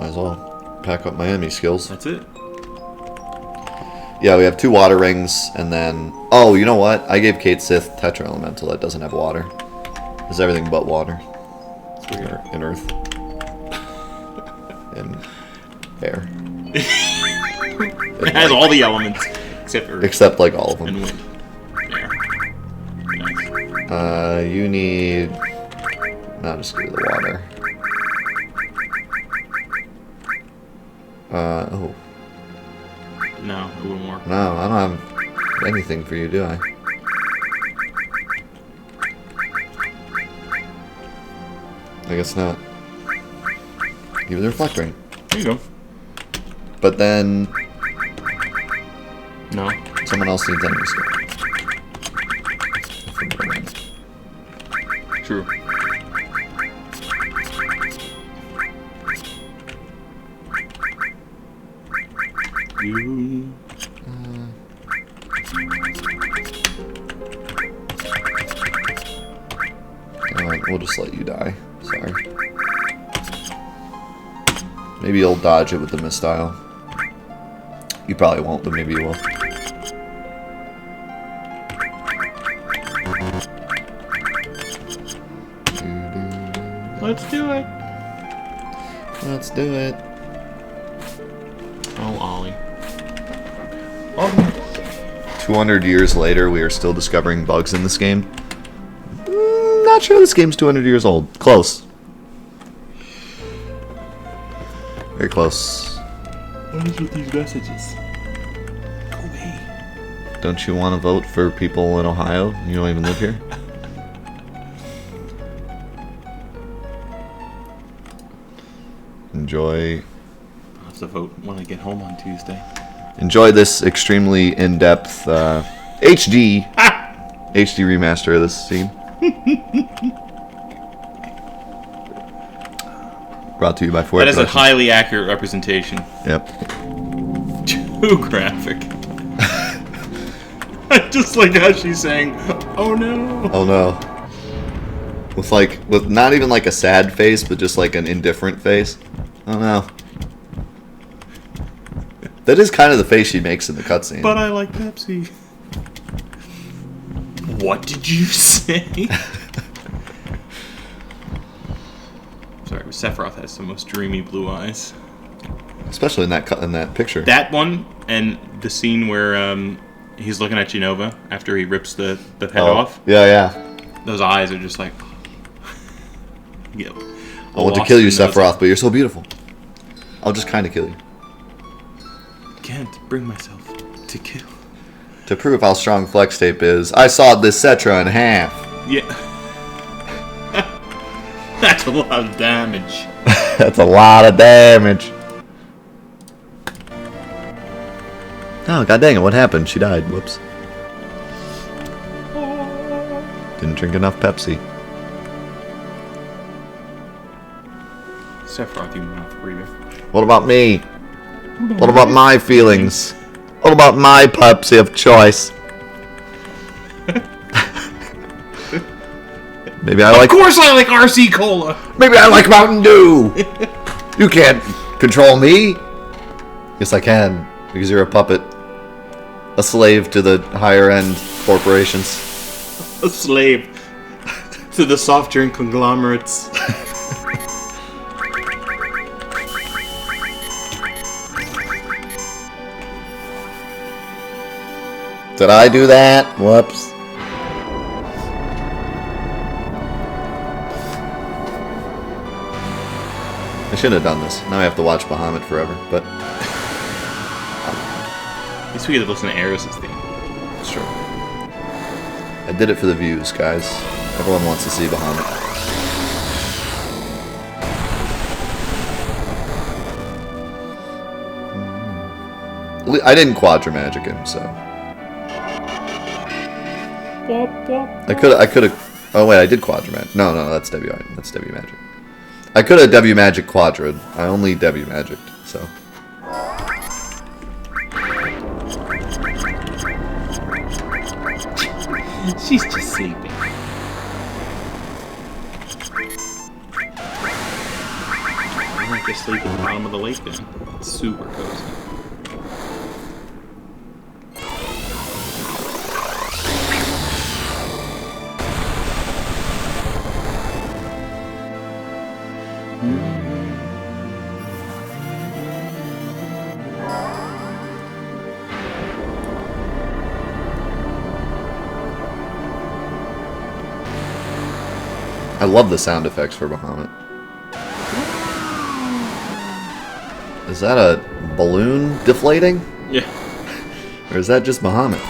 Might as well pack up my enemy skills. That's it. Yeah, we have 2 water rings, and then... Oh, you know what? I gave Kate Sith Tetra Elemental that doesn't have water. It's everything but water. It's weird. In Earth. And air. It has all the elements, except Earth. Except, like, all of them. And wind. Air. Nice. You need... No, just give me the water. Oh. No, it wouldn't work. No, I don't have anything for you, do I? I guess not. Give me the reflect ring. There you go. But then... No. Someone else needs enemy skill. True. You... We'll just let you die. Sorry. Maybe you'll dodge it with the mistile. You probably won't, but maybe you will. Let's do it. Let's do it. Oh, Ollie. 200 years later, we are still discovering bugs in this game. Not sure this game's 200 years old. Close. Very close. What is with these messages? Go away. Don't you want to vote for people in Ohio? You don't even live here? Enjoy. I'll have to vote when I get home on Tuesday. Enjoy this extremely in-depth HD remaster of this scene. Brought to you by Ford That is a Productions. highly accurate representation. Yep. Too graphic. I just like how she's saying, "Oh no." Oh no. With not even like a sad face, but just like an indifferent face. Oh no. That is kind of the face she makes in the cutscene. But I like Pepsi. What did you say? Sorry, Sephiroth has the most dreamy blue eyes. Especially in that picture. That one and the scene where he's looking at Genova after he rips the head off. Yeah, yeah. Those eyes are just like. Yep. I want to kill you, Sephiroth, but you're so beautiful. I'll just kind of kill you. Can't bring myself to kill. To prove how strong Flex Tape is, I sawed this Cetra in half. Yeah. That's a lot of damage. That's a lot of damage. Oh, god dang it, what happened? She died. Whoops. Didn't drink enough Pepsi. Sephiroth, you mouth breather. What about me? What about my feelings? What about my Pepsi of choice? Maybe I like... Of course I like RC Cola! Maybe I like Mountain Dew! You can't control me! Yes, I can. Because you're a puppet. A slave to the higher-end corporations. A slave to the soft drink conglomerates. Did I do that? Whoops. I should have done this. Now I have to watch Bahamut forever, but... At least we get to listen to Eris' theme. It's true. I did it for the views, guys. Everyone wants to see Bahamut. I didn't Quadra Magic him, so... I could have... Oh wait, I did Quadra Magic. No, that's W. That's W Magic. I could have W Magic Quadra'd. I only W Magicked, so... She's just sleeping. I like sleep at the bottom of the lake then. It's super cozy. I love the sound effects for Bahamut. Is that a balloon deflating? Yeah. Or is that just Bahamut?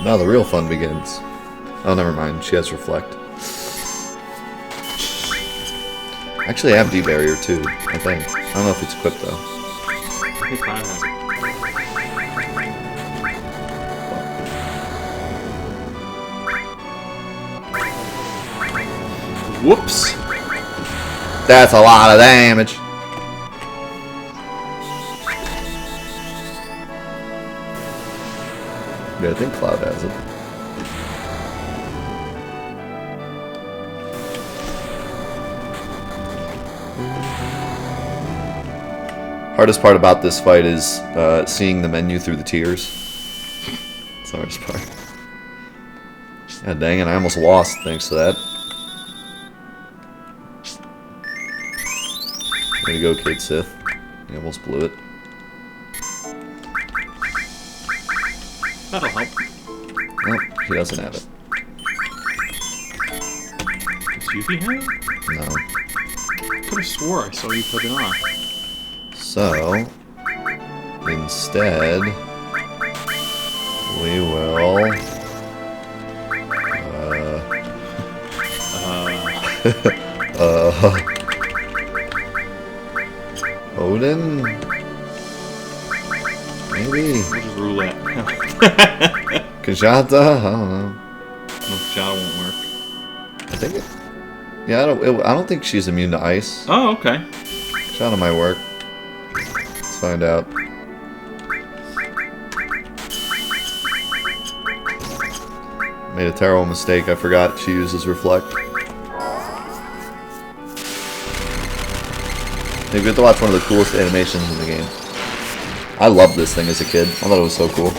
Now the real fun begins. Oh, never mind. She has Reflect. Actually, I have D-Barrier too, I think. I don't know if it's equipped though. I think Cloud has it. Whoops! That's a lot of damage. Yeah, I think Cloud has it. Hardest part about this fight is seeing the menu through the tiers. It's the hardest part. God dang it, I almost lost thanks to that. Way to go, Kid Sith. You almost blew it. That'll help. Nope, he doesn't have it. Does Yuffie have it? No. I could have swore I saw you put it on. So, instead, we will... Odin? Maybe? We'll just roulette. Kajata? I don't know. Shadow won't work. I think it... Yeah, I don't think she's immune to ice. Oh, okay. Shadow might work. Let's find out. Made a terrible mistake. I forgot she uses Reflect. You get to watch one of the coolest animations in the game. I loved this thing as a kid. I thought it was so cool.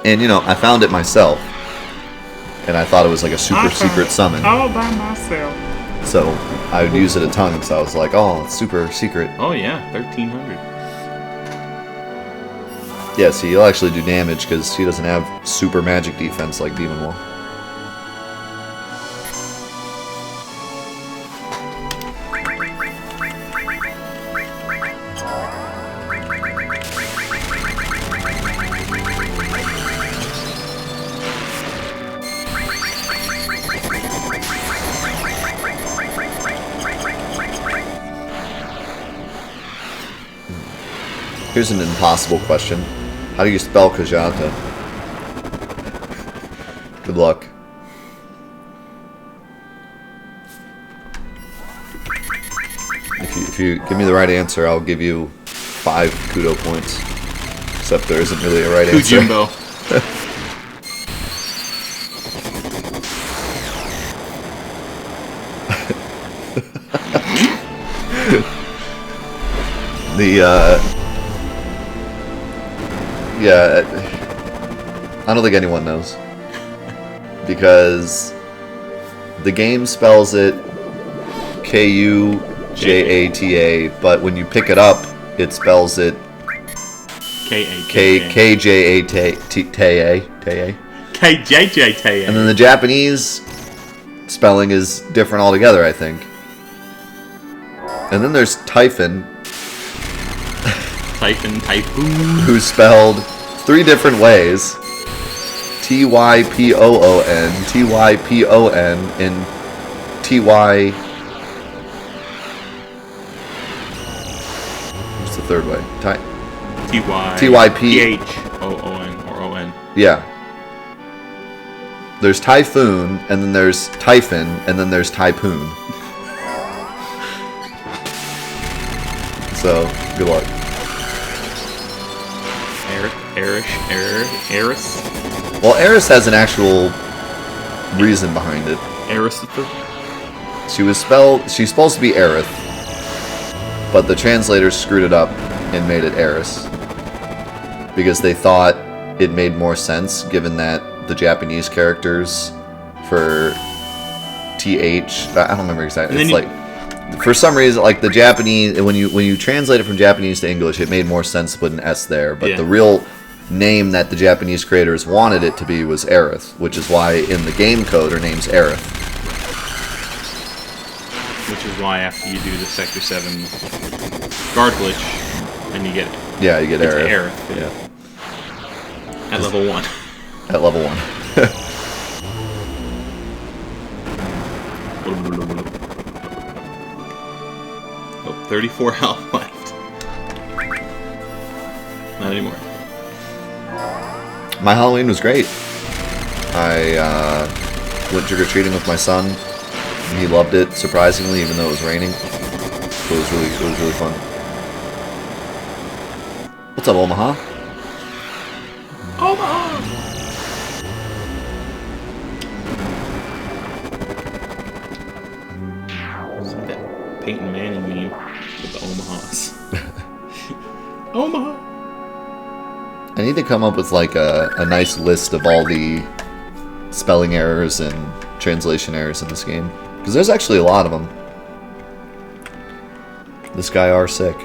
And you know, I found it myself. And I thought it was like a super secret summon. All by myself. So I would use it a ton, so I was like, oh, it's super secret. Oh yeah, 1300. Yeah, see, he'll actually do damage because he doesn't have super magic defense like Demon Wall. Here's an impossible question. How do you spell Kajata? Good luck. If you give me the right answer, I'll give you 5 Kudo points. Except there isn't really a right answer. Kujimbo. Yeah, I don't think anyone knows. Because the game spells it Kujata, but when you pick it up, it spells it Kjata. KJJ. And then the Japanese spelling is different altogether, I think. And then there's Typhon, Typhoon. who's spelled 3 different ways. Typon, Typon, and Ty... What's the third way? Typhoon Typon or ON. Yeah. there's Typhoon, and then there's Typhon, and then there's Typoon. So, good luck. Eris? Well, Eris has an actual reason behind it. Eris? She's supposed to be Aerith, but the translators screwed it up and made it Eris. Because they thought it made more sense, given that the Japanese characters for TH, I don't remember exactly. It's like, for some reason, like the Japanese, when you translate it from Japanese to English, it made more sense to put an S there. But the real name that the Japanese creators wanted it to be was Aerith, which is why in the game code her name's Aerith. Which is why after you do the Sector 7 guard glitch, then you get it. Yeah, you get Aerith. Aerith. Yeah. At level 1. At level 1. Oh, 34 health left. Not anymore. My Halloween was great. I went trick-or-treating with my son. And he loved it, surprisingly, even though it was raining. It was really fun. What's up, Omaha? Omaha! It's like that Peyton Manning meme with the Omahas. Omaha! I need to come up with like a nice list of all the spelling errors and translation errors in this game. Because there's actually a lot of them. This guy are sick.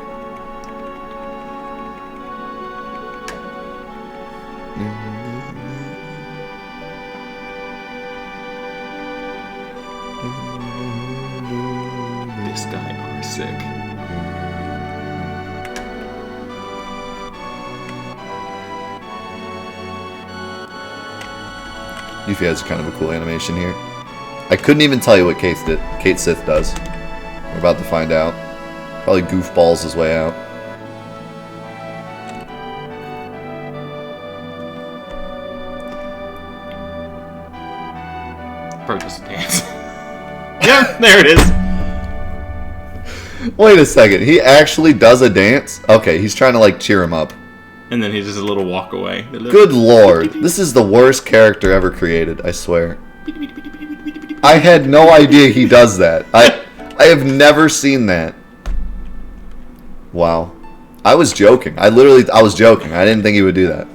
This guy are sick. Yuffie has kind of a cool animation here. I couldn't even tell you what Kate Sith does. We're about to find out. Probably goofballs his way out. Probably just a dance. Yeah, there it is. Wait a second. He actually does a dance? Okay, he's trying to like cheer him up. And then he just a little walk away. Good lord. This is the worst character ever created, I swear. I had no idea he does that. I have never seen that. Wow. I was joking. I was joking. I didn't think he would do that.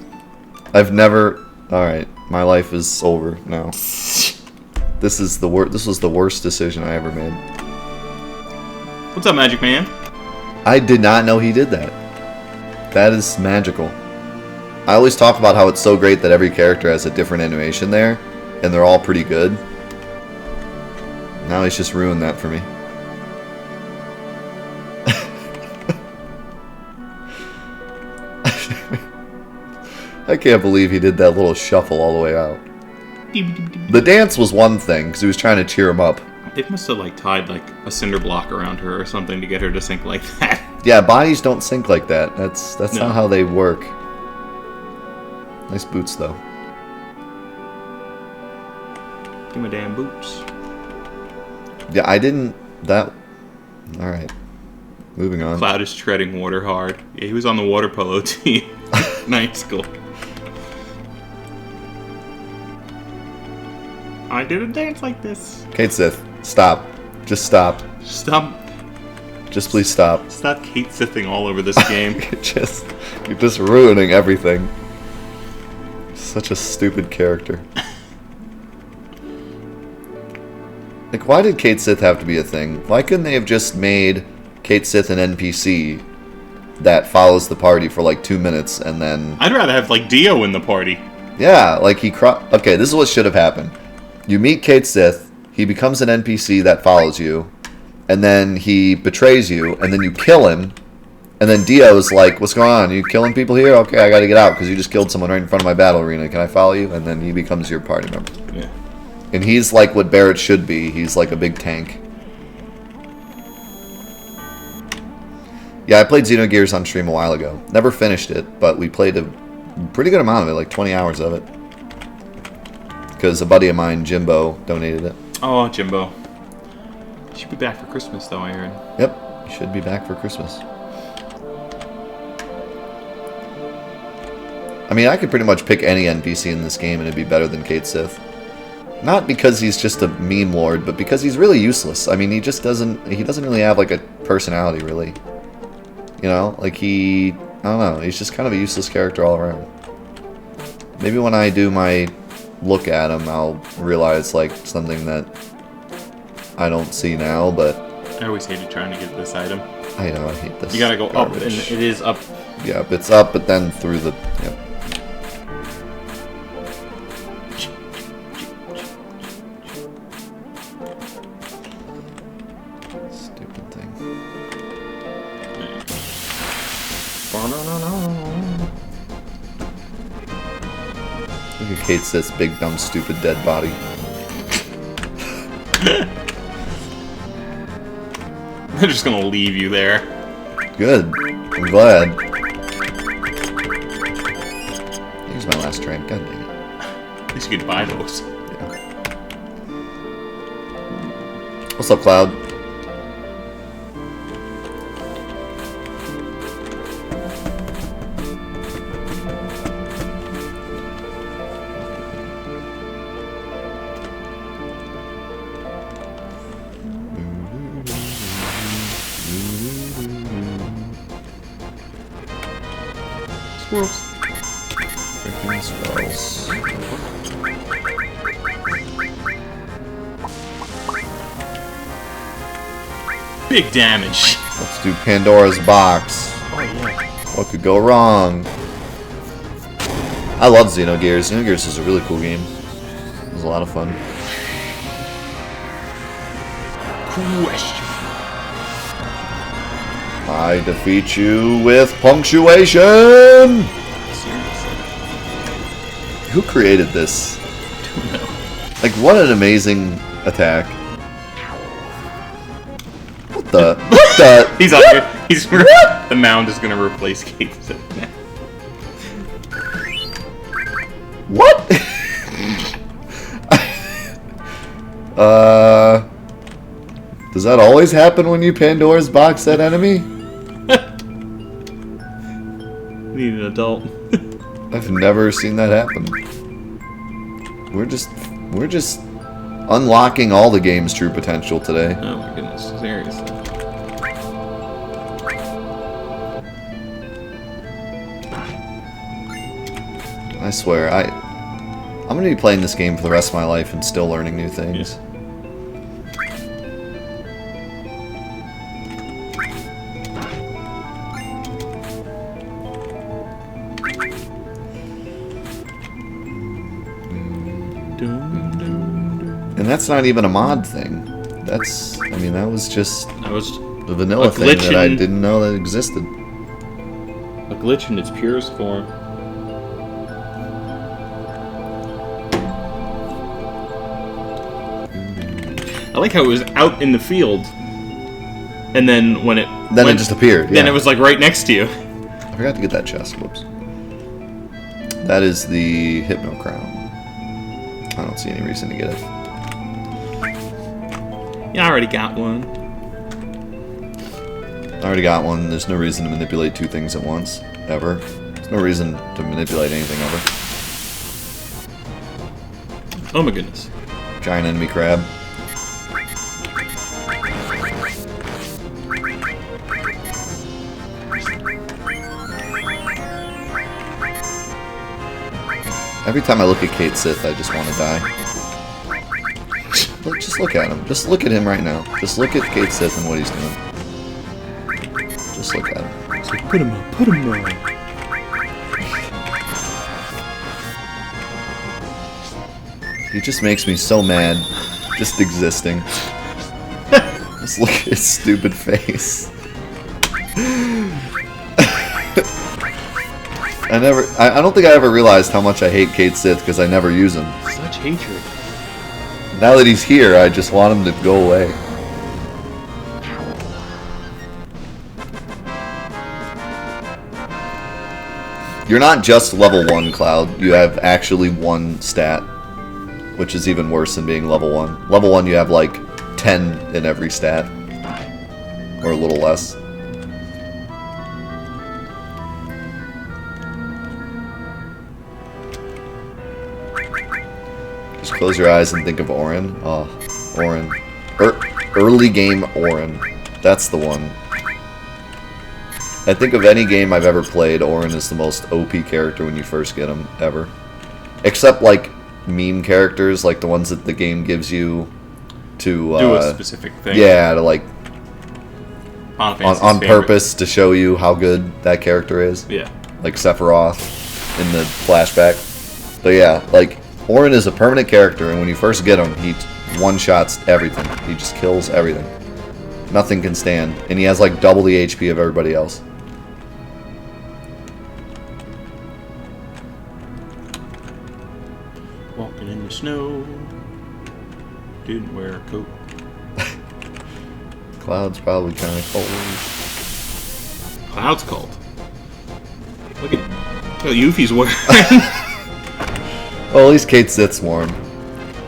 I've never... Alright. My life is over now. This was the worst decision I ever made. What's up, Magic Man? I did not know he did that. That is magical. I always talk about how it's so great that every character has a different animation there, and they're all pretty good. Now he's just ruined that for me. I can't believe he did that little shuffle all the way out. The dance was one thing, because he was trying to cheer him up. They must have like tied like a cinder block around her or something to get her to sync like that. Yeah, bodies don't sync like that. That's not how they work. Nice boots, though. Give me damn boots. Yeah, I didn't... That... Alright. Moving on. Cloud is treading water hard. Yeah, he was on the water polo team. Night school. I did a dance like this. Kate Sith, stop. Just stop. Stop. Just please stop. Stop Kate Sithing all over this game. You're just ruining everything. Such a stupid character. Like, why did Kate Sith have to be a thing? Why couldn't they have just made Kate Sith an NPC that follows the party for like 2 minutes and then... I'd rather have like Dio in the party. Yeah, like okay, this is what should have happened. You meet Kate Sith, he becomes an NPC that follows you, and then he betrays you, and then you kill him, and then Dio's like, what's going on? Are you killing people here? Okay, I gotta get out, because you just killed someone right in front of my battle arena. Can I follow you? And then he becomes your party member. Yeah. And he's like what Barrett should be. He's like a big tank. Yeah, I played Xenogears on stream a while ago. Never finished it, but we played a pretty good amount of it, like 20 hours of it. because a buddy of mine, Jimbo, donated it. Oh, Jimbo. Should be back for Christmas, though, I heard. Yep, should be back for Christmas. I mean, I could pretty much pick any NPC in this game and it'd be better than Cait Sith. Not because he's just a meme lord, but because he's really useless. I mean, he doesn't really have, like, a personality, really. You know? Like, I don't know, he's just kind of a useless character all around. Maybe when I do my look at him, I'll realize, like, something that I don't see now, but... I always hated trying to get this item. I know, I hate this. You gotta go garbage. up, and it is up. Yep, it's up, but then through the... Yep. Stupid thing. Look at Cait Sith's big, dumb, stupid, dead body. They're just gonna leave you there. Good. I'm glad. Here's my last drink. God dang it. At least you could buy those. Yeah. What's up, Cloud? Squirrels. Freaking spells. Big damage. Let's do Pandora's Box. Oh, yeah. What could go wrong? I love Xenogears. Xenogears is a really cool game. It was a lot of fun. Question. I defeat you with punctuation! Seriously. Who created this? Don't know. Like, what an amazing attack. What the? What the? He's on good. He's what? The mound is gonna replace Cait Sith now. What? Does that always happen when you Pandora's Box that enemy? Need an adult. I've never seen that happen. We're just unlocking all the game's true potential today. Oh my goodness, seriously. I swear, I'm gonna be playing this game for the rest of my life and still learning new things. Yeah. And that's not even a mod thing. That's, I mean, that was just That was the vanilla thing that I didn't know that existed. a glitch in its purest form. I like how it was out in the field, and then when it Then it just appeared. then yeah. it was like right next to you. I forgot to get that chest. Whoops. That is the Hypno Crown. I don't see any reason to get it. Yeah, I already got one. I already got one. There's no reason to manipulate two things at once. Ever. There's no reason to manipulate anything ever. Oh my goodness. Giant enemy crab. Every time I look at Cait Sith, I just want to die. Just look at him. Just look at him right now. Just look at Cait Sith and what he's doing. Just look at him. It's like, put him on, put him on. He just makes me so mad. Just existing. Just look at his stupid face. I don't think I ever realized how much I hate Cait Sith because I never use him. Such hatred. Now that he's here, I just want him to go away. You're not just level 1, Cloud. You have actually one stat. which is even worse than being level 1. Level 1 you have like 10 in every stat. Or a little less. Just close your eyes and think of Auron. Oh, Auron. Early game Auron. That's the one. I think of any game I've ever played, Auron is the most OP character when you first get him, ever. Except, like, meme characters, like the ones that the game gives you to... do a specific thing. Yeah, to, like... On purpose to show you how good that character is. Yeah. Like Sephiroth in the flashback. But yeah, like, Auron is a permanent character, and when you first get him, he one-shots everything. He just kills everything. Nothing can stand. And he has, like, double the HP of everybody else. Walking in the snow. Didn't wear a coat. Cloud's probably kind of cold. Cloud's cold. Look at Yuffie's wearing. Well, at least Kate Sith's warm.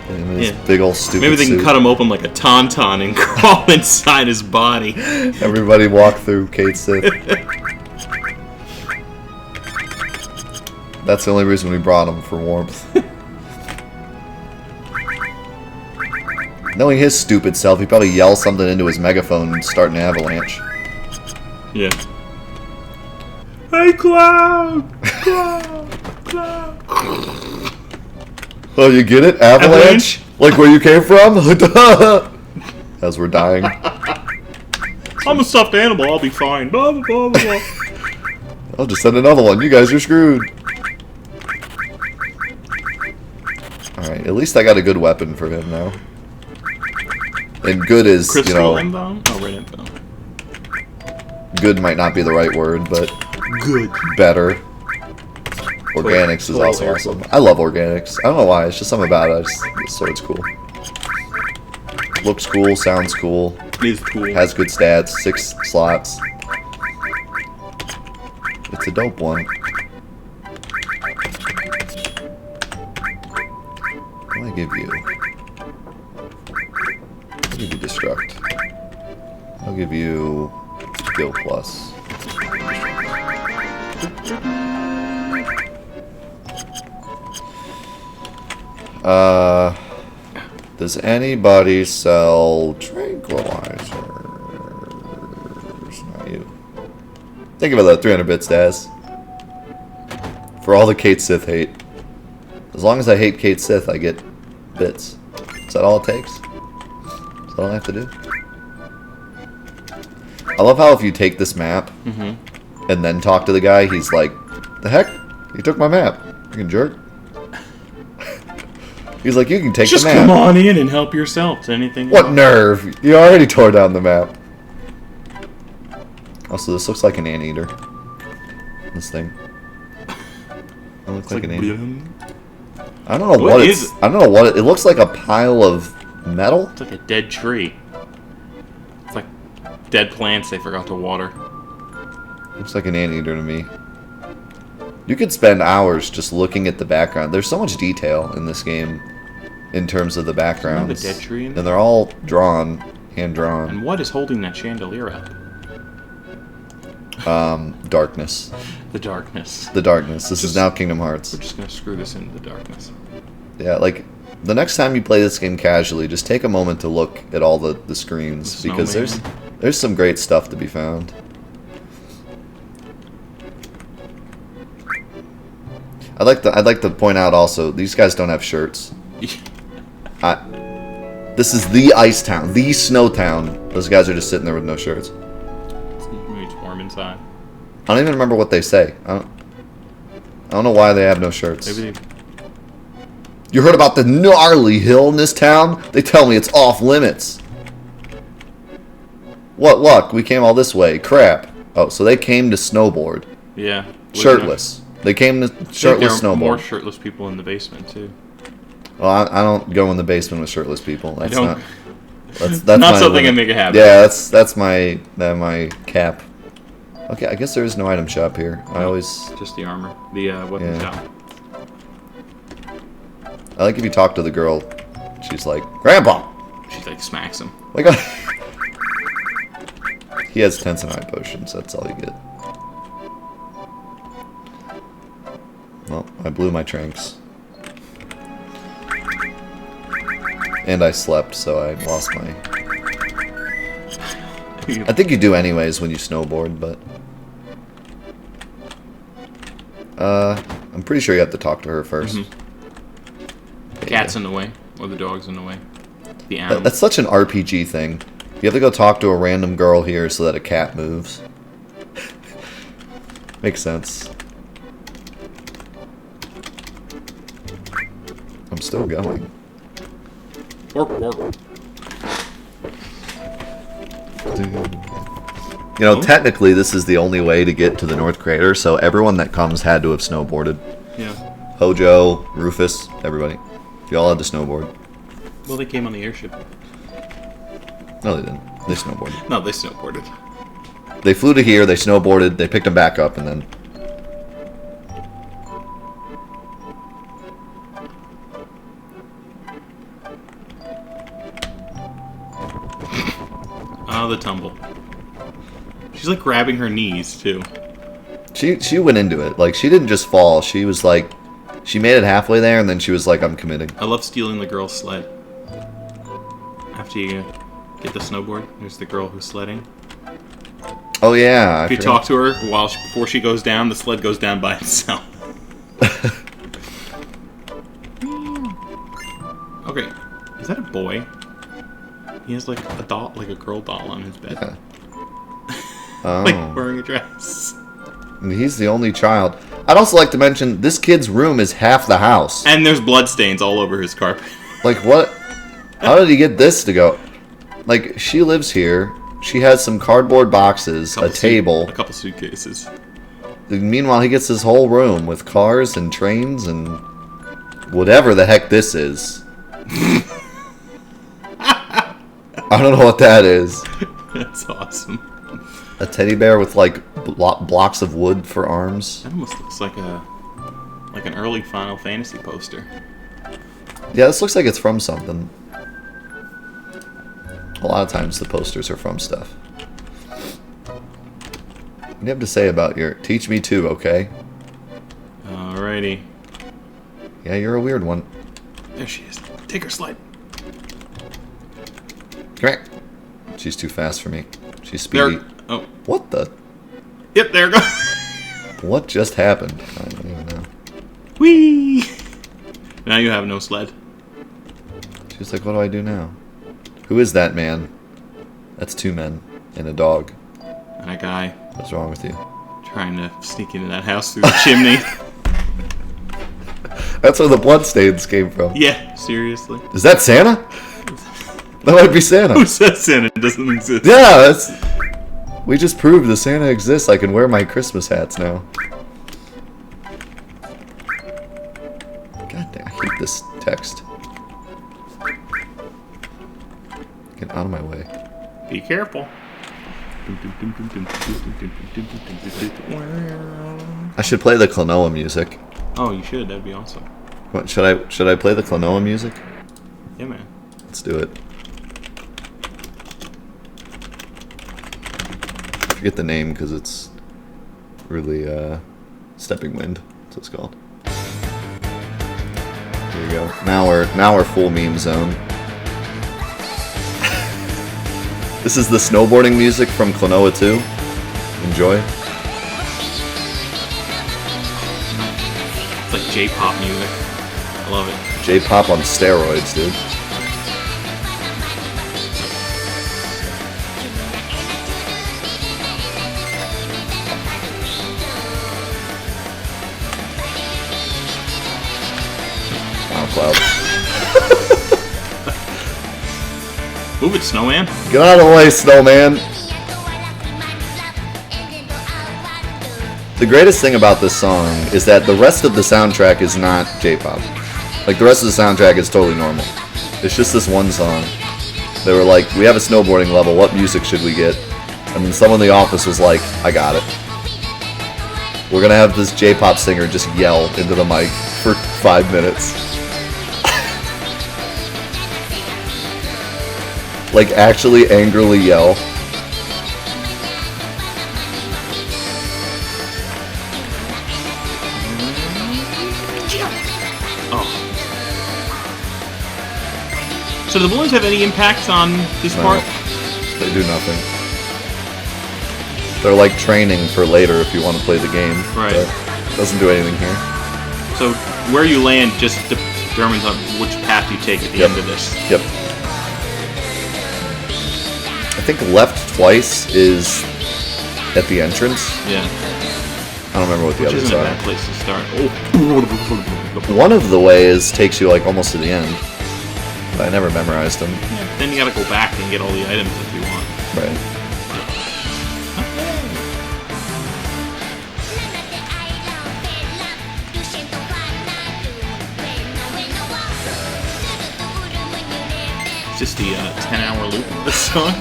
In his big old stupid Maybe they can suit. cut him open like a tauntaun and crawl inside his body. Everybody walk through Kate Sith. That's the only reason we brought him, for warmth. Knowing his stupid self, he probably yells something into his megaphone and start an avalanche. Yeah. Hey, Cloud! Cloud! Cloud! Oh, you get it? Avalanche? Like where you came from? As we're dying. I'm a stuffed animal, I'll be fine. Blah, blah, blah, blah. I'll just send another one. You guys are screwed. Alright, at least I got a good weapon for him now. And good is, Crystal you know... M-bomb? Oh, red M-bomb. Good might not be the right word, but... Good. Better. Organics is also awesome. I love organics. I don't know why, it's just something about it. This sword's cool. Looks cool, sounds cool. Is cool. Has good stats, 6 slots. It's a dope one. What do I give you? I'll give you Destruct. I'll give you Skill Plus. Does anybody sell tranquilizers? Not you. Think about that 300 bit stats. For all the Kate Sith hate. As long as I hate Kate Sith, I get bits. Is that all it takes? Is that all I have to do? I love how if you take this map and then talk to the guy, he's like, the heck? You took my map. You can jerk. He's like, you can take Just the map. come on in and help yourself to anything. What nerve? You already tore down the map. Also, this looks like an anteater. This thing. It looks like an anteater. I don't know what it's. I don't know what it looks like. A pile of metal. It's like a dead tree. It's like dead plants they forgot to water. Looks like an anteater to me. You could spend hours just looking at the background. There's so much detail in this game in terms of the backgrounds. Dead tree in there? And they're all drawn, hand-drawn. And what is holding that chandelier up? Darkness. The darkness. The darkness. This is now Kingdom Hearts. We're just going to screw this into the darkness. Yeah, like, the next time you play this game casually, just take a moment to look at all the screens. Because there's some great stuff to be found. I'd like to point out also, these guys don't have shirts. This is the ice town, the snow town. Those guys are just sitting there with no shirts. Maybe it's warm inside. I don't even remember what they say. I don't know why they have no shirts. Maybe they... You heard about the gnarly hill in this town? They tell me it's off limits. What luck? We came all this way. Crap. Oh, so they came to snowboard. Yeah. Shirtless. They came to shirtless there are snowboard. More shirtless people in the basement too. Well, I don't go in the basement with shirtless people. That's not. That's not my something limit. I make a habit. Yeah, that's my cap. Okay, I guess there is no item shop here. I always. Just the armor, the weapon shop. I like if you talk to the girl, she's like, Grandpa! She like smacks him. Like, he has Tensionite potions, that's all you get. Well, I blew my tranks. And I slept, so I lost my... I think you do anyways when you snowboard, but... I'm pretty sure you have to talk to her first. The cat's in the way, or the dog's in the way. The animal. That's such an RPG thing. You have to go talk to a random girl here so that a cat moves. Makes sense. I'm still going. Work, work. You know, technically this is the only way to get to the North Crater, so everyone that comes had to have snowboarded. Yeah. Hojo, Rufus, everybody. You all had to snowboard. Well, they came on the airship. No, they didn't. They snowboarded. No, they snowboarded. They flew to here, they snowboarded, they picked them back up, and then... Oh, the tumble. She's like grabbing her knees, too. She went into it. Like, she didn't just fall. She was like... She made it halfway there, and then she was like, I'm committing. I love stealing the girl's sled. After you get the snowboard, there's the girl who's sledding. Oh, yeah. If you talk to her before she goes down, the sled goes down by itself. Okay, is that a boy? He has like a doll, like a girl doll on his bed. Yeah. Oh. Like wearing a dress. He's the only child. I'd also like to mention, this kid's room is half the house. And there's bloodstains all over his carpet. Like, what? How did he get this to go? Like, she lives here. She has some cardboard boxes, a table. A couple suitcases. Meanwhile, he gets his whole room with cars and trains and whatever the heck this is. I don't know what that is. That's awesome. A teddy bear with, like, blocks of wood for arms. That almost looks like an early Final Fantasy poster. Yeah, this looks like it's from something. A lot of times the posters are from stuff. What do you have to say about your... Teach me too, okay? Alrighty. Yeah, you're a weird one. There she is. Take her sled. Come here. She's too fast for me. She's speedy. There. Oh. What the... Yep, there it goes. What just happened? I don't even know. Whee! Now you have no sled. She's like, what do I do now? Who is that man? That's two men and a dog. And a guy What's wrong with you? trying to sneak into that house through the chimney. That's where the bloodstains came from. Yeah, seriously. Is that Santa? That might be Santa. Who says Santa doesn't exist? Yeah, that's... We just proved that Santa exists. I can wear my Christmas hats now. God damn, I hate this text. Get out of my way. Be careful. I should play the Klonoa music. Oh, you should. That'd be awesome. What, should I play the Klonoa music? Yeah, man. Let's do it. I forget the name because it's really Stepping Wind. That's what it's called. There you go. Now we're full meme zone. This is the snowboarding music from Klonoa 2. Enjoy. It's like J-pop music. I love it. J-pop on steroids, dude. Wow, Cloud. Move it, Snowman. Get out of the way, Snowman. The greatest thing about this song is that the rest of the soundtrack is not J-pop. Like, the rest of the soundtrack is totally normal. It's just this one song. They were like, we have a snowboarding level, what music should we get? And then someone in the office was like, I got it. We're gonna have this J-pop singer just yell into the mic for 5 minutes. like actually angrily yell. So do the balloons have any impact on this part? They do nothing. They're like training for later if you want to play the game. Right. But it doesn't do anything here. So where you land just determines on which path you take at the end of this. Yep. I think left twice is at the entrance. Yeah. I don't remember what the others isn't a are. bad place to start. Oh. One of the ways takes you like almost to the end. But I never memorized them. Yeah, then you gotta go back and get all the items if you want. Right. It's just the 10-hour loop of this song.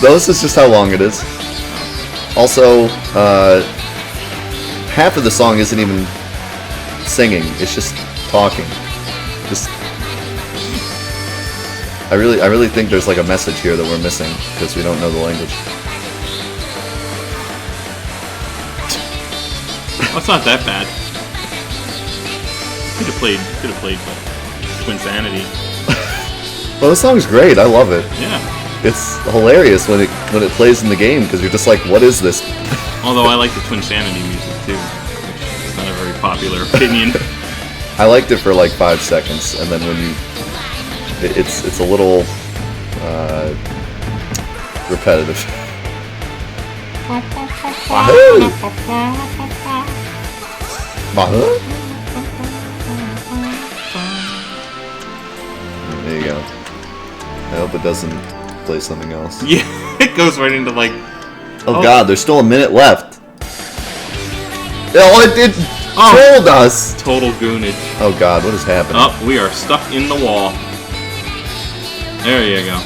No, this is just how long it is. Also, half of the song isn't even singing; it's just talking. Just, I really think there's like a message here that we're missing because we don't know the language. Well, it's not that bad. Could have played Twinsanity. Well, this song's great. I love it. Yeah. It's hilarious when it plays in the game because you're just like, what is this? Although I like the Twinsanity music too. It's not a very popular opinion. I liked it for like 5 seconds, and then when you, it's a little repetitive. Wahoo! Wahoo! There you go. I hope it doesn't play something else. Yeah, it goes right into like. Oh god, there's still a minute left. Oh, it did. Trolled us. Total goonage. Oh god, what is happening? Oh, we are stuck in the wall. There you go.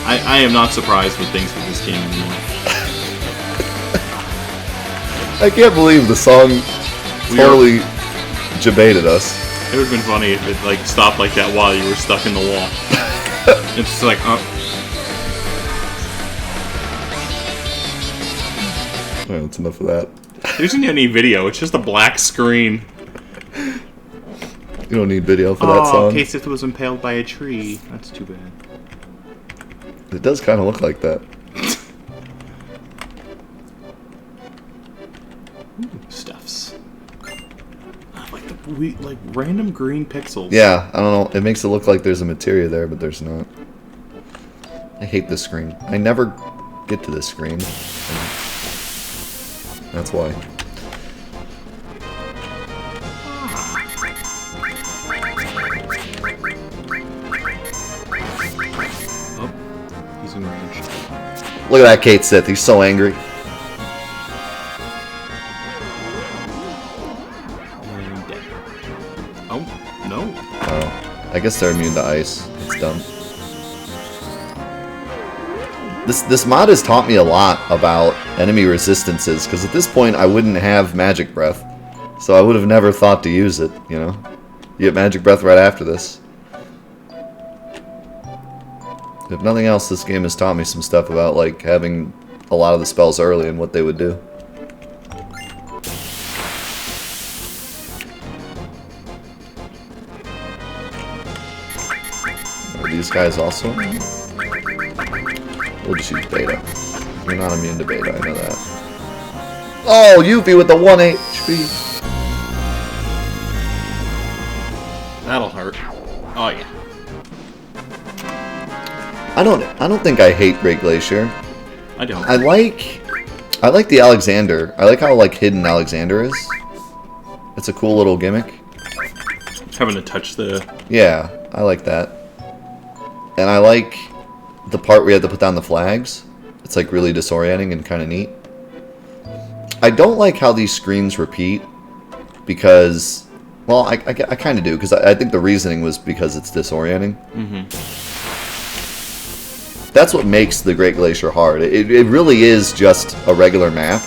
I am not surprised with things with this game anymore. I can't believe the song totally debated us. It would have been funny if it like stopped like that while you were stuck in the wall. It's just like, Well, that's enough of that. there isn't any video. It's just a black screen. You don't need video for that song. Kasith was impaled by a tree. That's too bad. It does kind of look like that. Stuffs. Like random green pixels. Yeah, I don't know. It makes it look like there's a materia there, but there's not. I hate this screen. I never get to this screen. That's why. Oh, he's enraged. Look at that Kate Sith. He's so angry. And dead. Oh, no. Oh, I guess they're immune to ice. It's dumb. This mod has taught me a lot about enemy resistances, because at this point I wouldn't have Magic Breath. So I would have never thought to use it, you know? You get Magic Breath right after this. If nothing else, this game has taught me some stuff about, like, having a lot of the spells early and what they would do. Are these guys also? We'll just use beta. You're not immune to beta, I know that. Oh, Yuffie with the 1 HP! That'll hurt. Oh yeah. I don't think I hate Great Glacier. I don't. I like the Alexander. I like how like hidden Alexander is. It's a cool little gimmick. Having to touch the... Yeah, I like that. And I like the part where you have to put down the flags. It's like really disorienting and kind of neat. I don't like how these screens repeat because, well, I kind of do because I think the reasoning was because it's disorienting. Mm-hmm. That's what makes the Great Glacier hard. It really is just a regular map.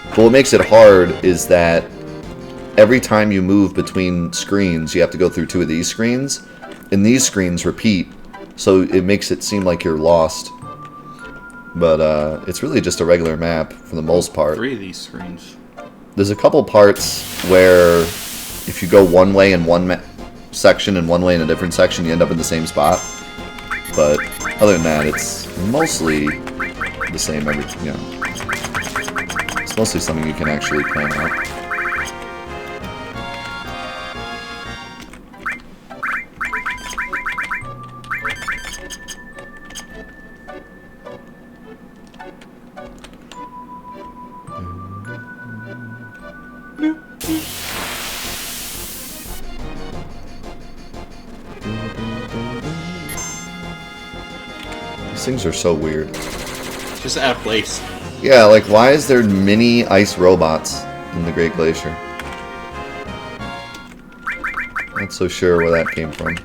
But what makes it hard is that every time you move between screens, you have to go through 2 of these screens. and these screens repeat, so it makes it seem like you're lost. But it's really just a regular map for the most part. 3 of these screens. There's a couple parts where if you go one way in one section and one way in a different section, you end up in the same spot. But other than that, it's mostly the same every, you know. It's mostly something you can actually plan out. These things are so weird. Just out of place. Yeah, like why is there mini ice robots in the Great Glacier? Not so sure where that came from.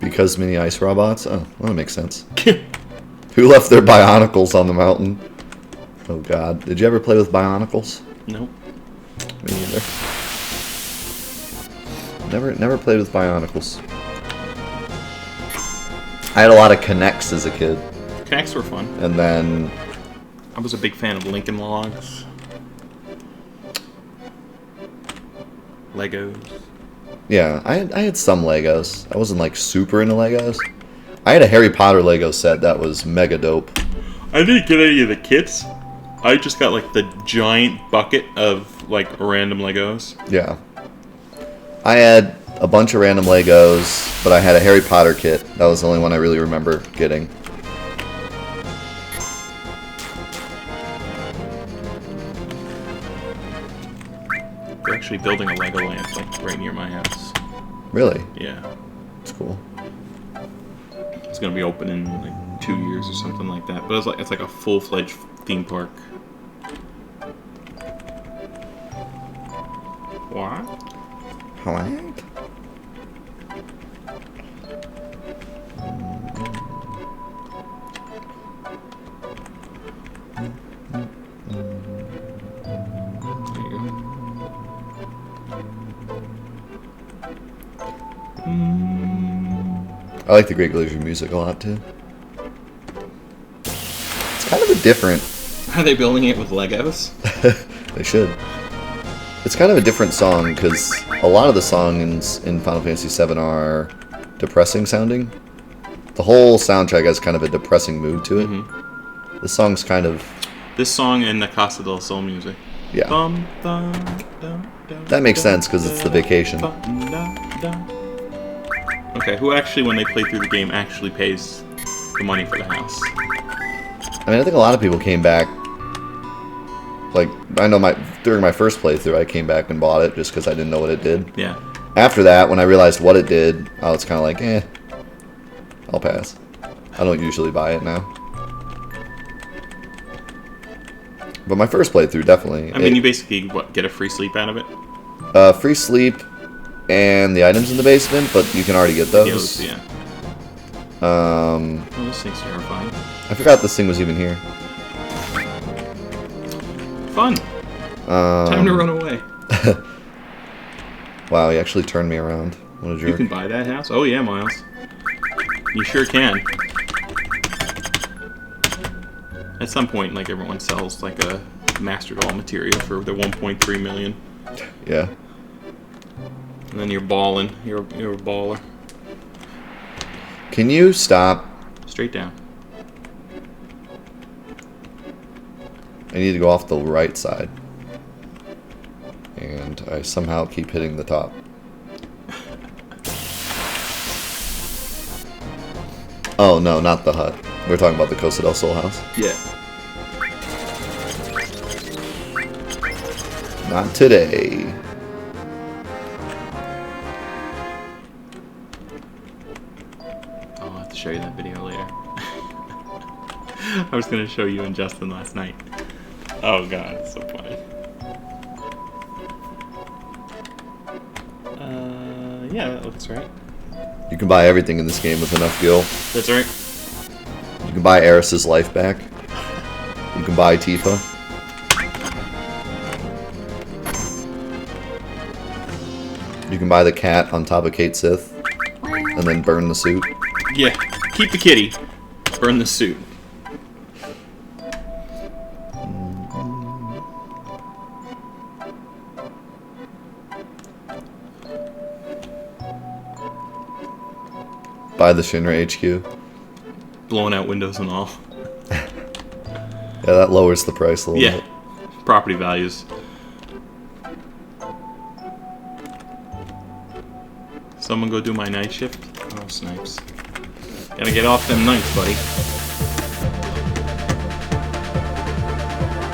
Because mini ice robots? Oh, well, that makes sense. Who left their Bionicles on the mountain? Oh god. Did you ever play with Bionicles? Nope. Me neither. Never played with Bionicles. I had a lot of Connects as a kid. Connects were fun. And then... I was a big fan of Lincoln Logs. Legos. Yeah, I had some Legos. I wasn't like super into Legos. I had a Harry Potter Lego set that was mega dope. I didn't get any of the kits. I just got like the giant bucket of like random Legos. Yeah. I had a bunch of random Legos, but I had a Harry Potter kit. That was the only one I really remember getting. They're actually building a Legoland like right near my house. Really? Yeah. It's cool. It's gonna be open in like 2 years or something like that. But it's like a full-fledged theme park. What? What? There you go. I like the Great Glacier music a lot too. It's kind of a different... Are they building it with Legos? They should. It's kind of a different song because a lot of the songs in Final Fantasy VII are depressing sounding. The whole soundtrack has kind of a depressing mood to it. Mm-hmm. The song's kind of... This song and the Casa del Sol music. Yeah. That makes sense because it's the vacation. Okay, who actually, when they play through the game, actually pays the money for the house? I mean, I think a lot of people came back. Like, I know during my first playthrough, I came back and bought it just because I didn't know what it did. Yeah. After that, when I realized what it did, I was kind of like, eh, I'll pass. I don't usually buy it now. But my first playthrough, definitely. I mean, you basically, get a free sleep out of it? Free sleep and the items in the basement, but you can already get those. Yeah. Oh, this thing's terrifying. I forgot this thing was even here. Fun. Time to run away. Wow, he actually turned me around. What a jerk. You can buy that house? Oh yeah, Miles. You sure can. At some point, like, everyone sells like a Master Doll material for the 1.3 million. Yeah. And then you're balling. You're a baller. Can you stop? Straight down. I need to go off the right side. And I somehow keep hitting the top. Oh, no, not the hut. We're talking about the Costa del Sol house. Yeah. Not today. I'll have to show you that video later. I was going to show you and Justin last night. Oh god, it's so funny. Yeah, that looks right. You can buy everything in this game with enough gil. That's right. You can buy Eris's life back. You can buy Tifa. You can buy the cat on top of Kate Sith. And then burn the suit. Yeah. Keep the kitty. Burn the suit. Buy the Shinra HQ. Blowing out windows and all. Yeah, that lowers the price a little bit. Property values. Someone go do my night shift? Oh, snipes. Gotta get off them nights, buddy.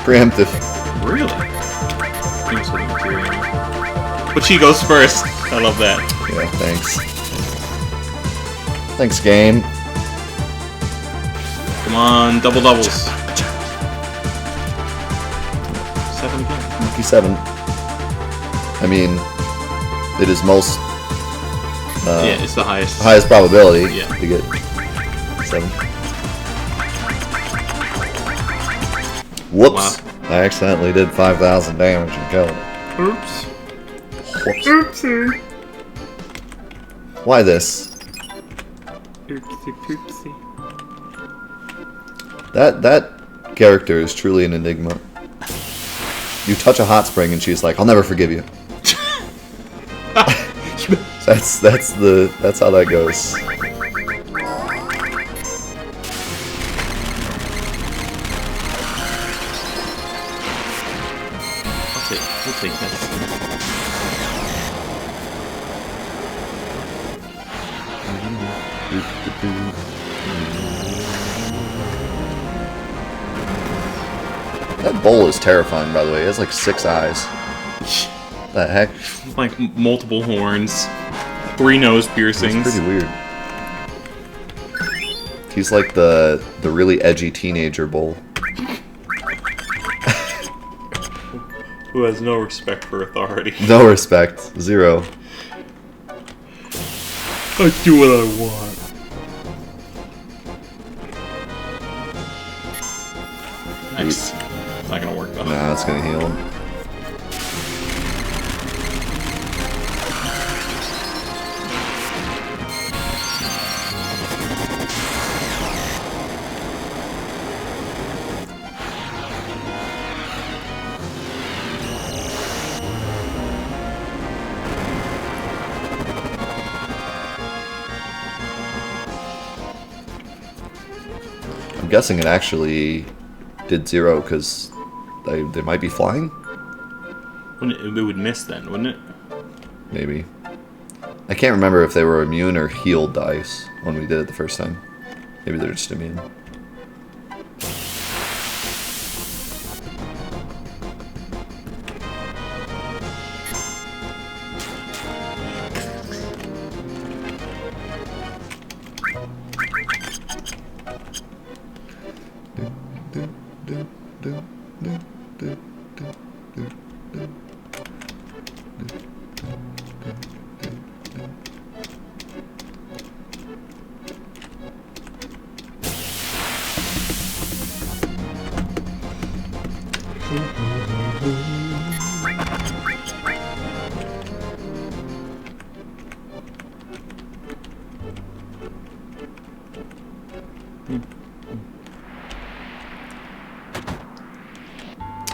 Preemptive. Really? But she goes first. I love that. Yeah, thanks. Thanks, game. Come on, double doubles. 7 again. Lucky 7. I mean, it is most... yeah, it's the highest. Highest probability Yeah. to get 7. Whoops. Wow. I accidentally did 5,000 damage and killed him. Oops. Whoops. Oopsie. Why this? Oopsie poopsie. That character is truly an enigma. You touch a hot spring and she's like, "I'll never forgive you." That's how that goes. We'll take that. That bowl is terrifying, by the way. It has like 6 eyes. The heck? Like multiple horns, 3 nose piercings. It's pretty weird. He's like the really edgy teenager bull. Who has no respect for authority. No respect. 0. I do what I want. Nice. It's not gonna work though. Nah, it's gonna heal him. I'm guessing it actually did 0 because they might be flying? It would miss then, wouldn't it? Maybe. I can't remember if they were immune or healed dice when we did it the first time. Maybe they're just immune.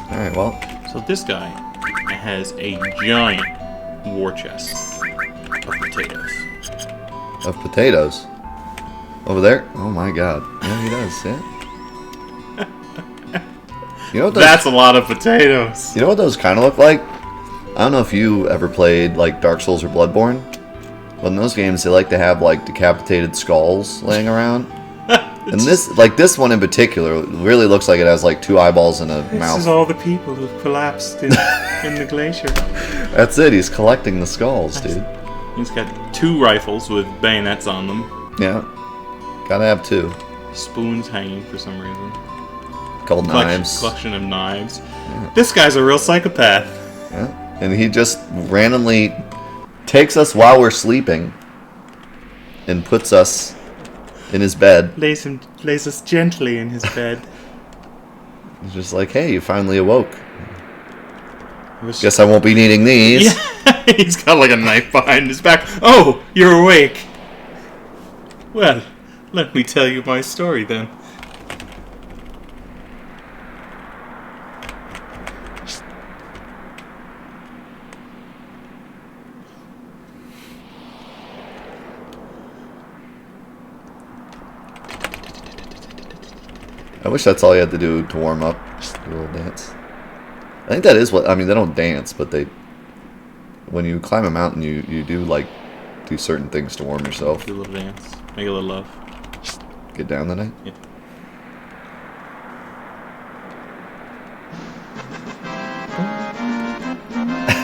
Alright, well. So this guy has a giant war chest of potatoes. Of potatoes? Over there? Oh my god. Yeah, he does, yeah. You know what those, That's a lot of potatoes. you know what those kind of look like? I don't know if you ever played like Dark Souls or Bloodborne, but in those games they like to have like decapitated skulls laying around. And this one in particular really looks like it has like 2 eyeballs and a mouth. This is all the people who've collapsed in the glacier. That's it, he's collecting the skulls, dude. He's got 2 rifles with bayonets on them. Yeah. Gotta have 2. Spoons hanging for some reason. Called knives. Collection of knives. Yeah. This guy's a real psychopath. Yeah. And he just randomly takes us while we're sleeping and puts us in his bed. Lays us gently in his bed. He's just like, hey, you finally awoke. Guess I won't be needing these. Yeah. He's got like a knife behind his back. Oh, you're awake. Well, let me tell you my story then. I wish that's all you had to do to warm up. Just do a little dance. I think that is what... I mean, they don't dance, but they... When you climb a mountain, you do, like, do certain things to warm yourself. Do a little dance. Make a little love. Get down the night? Yeah.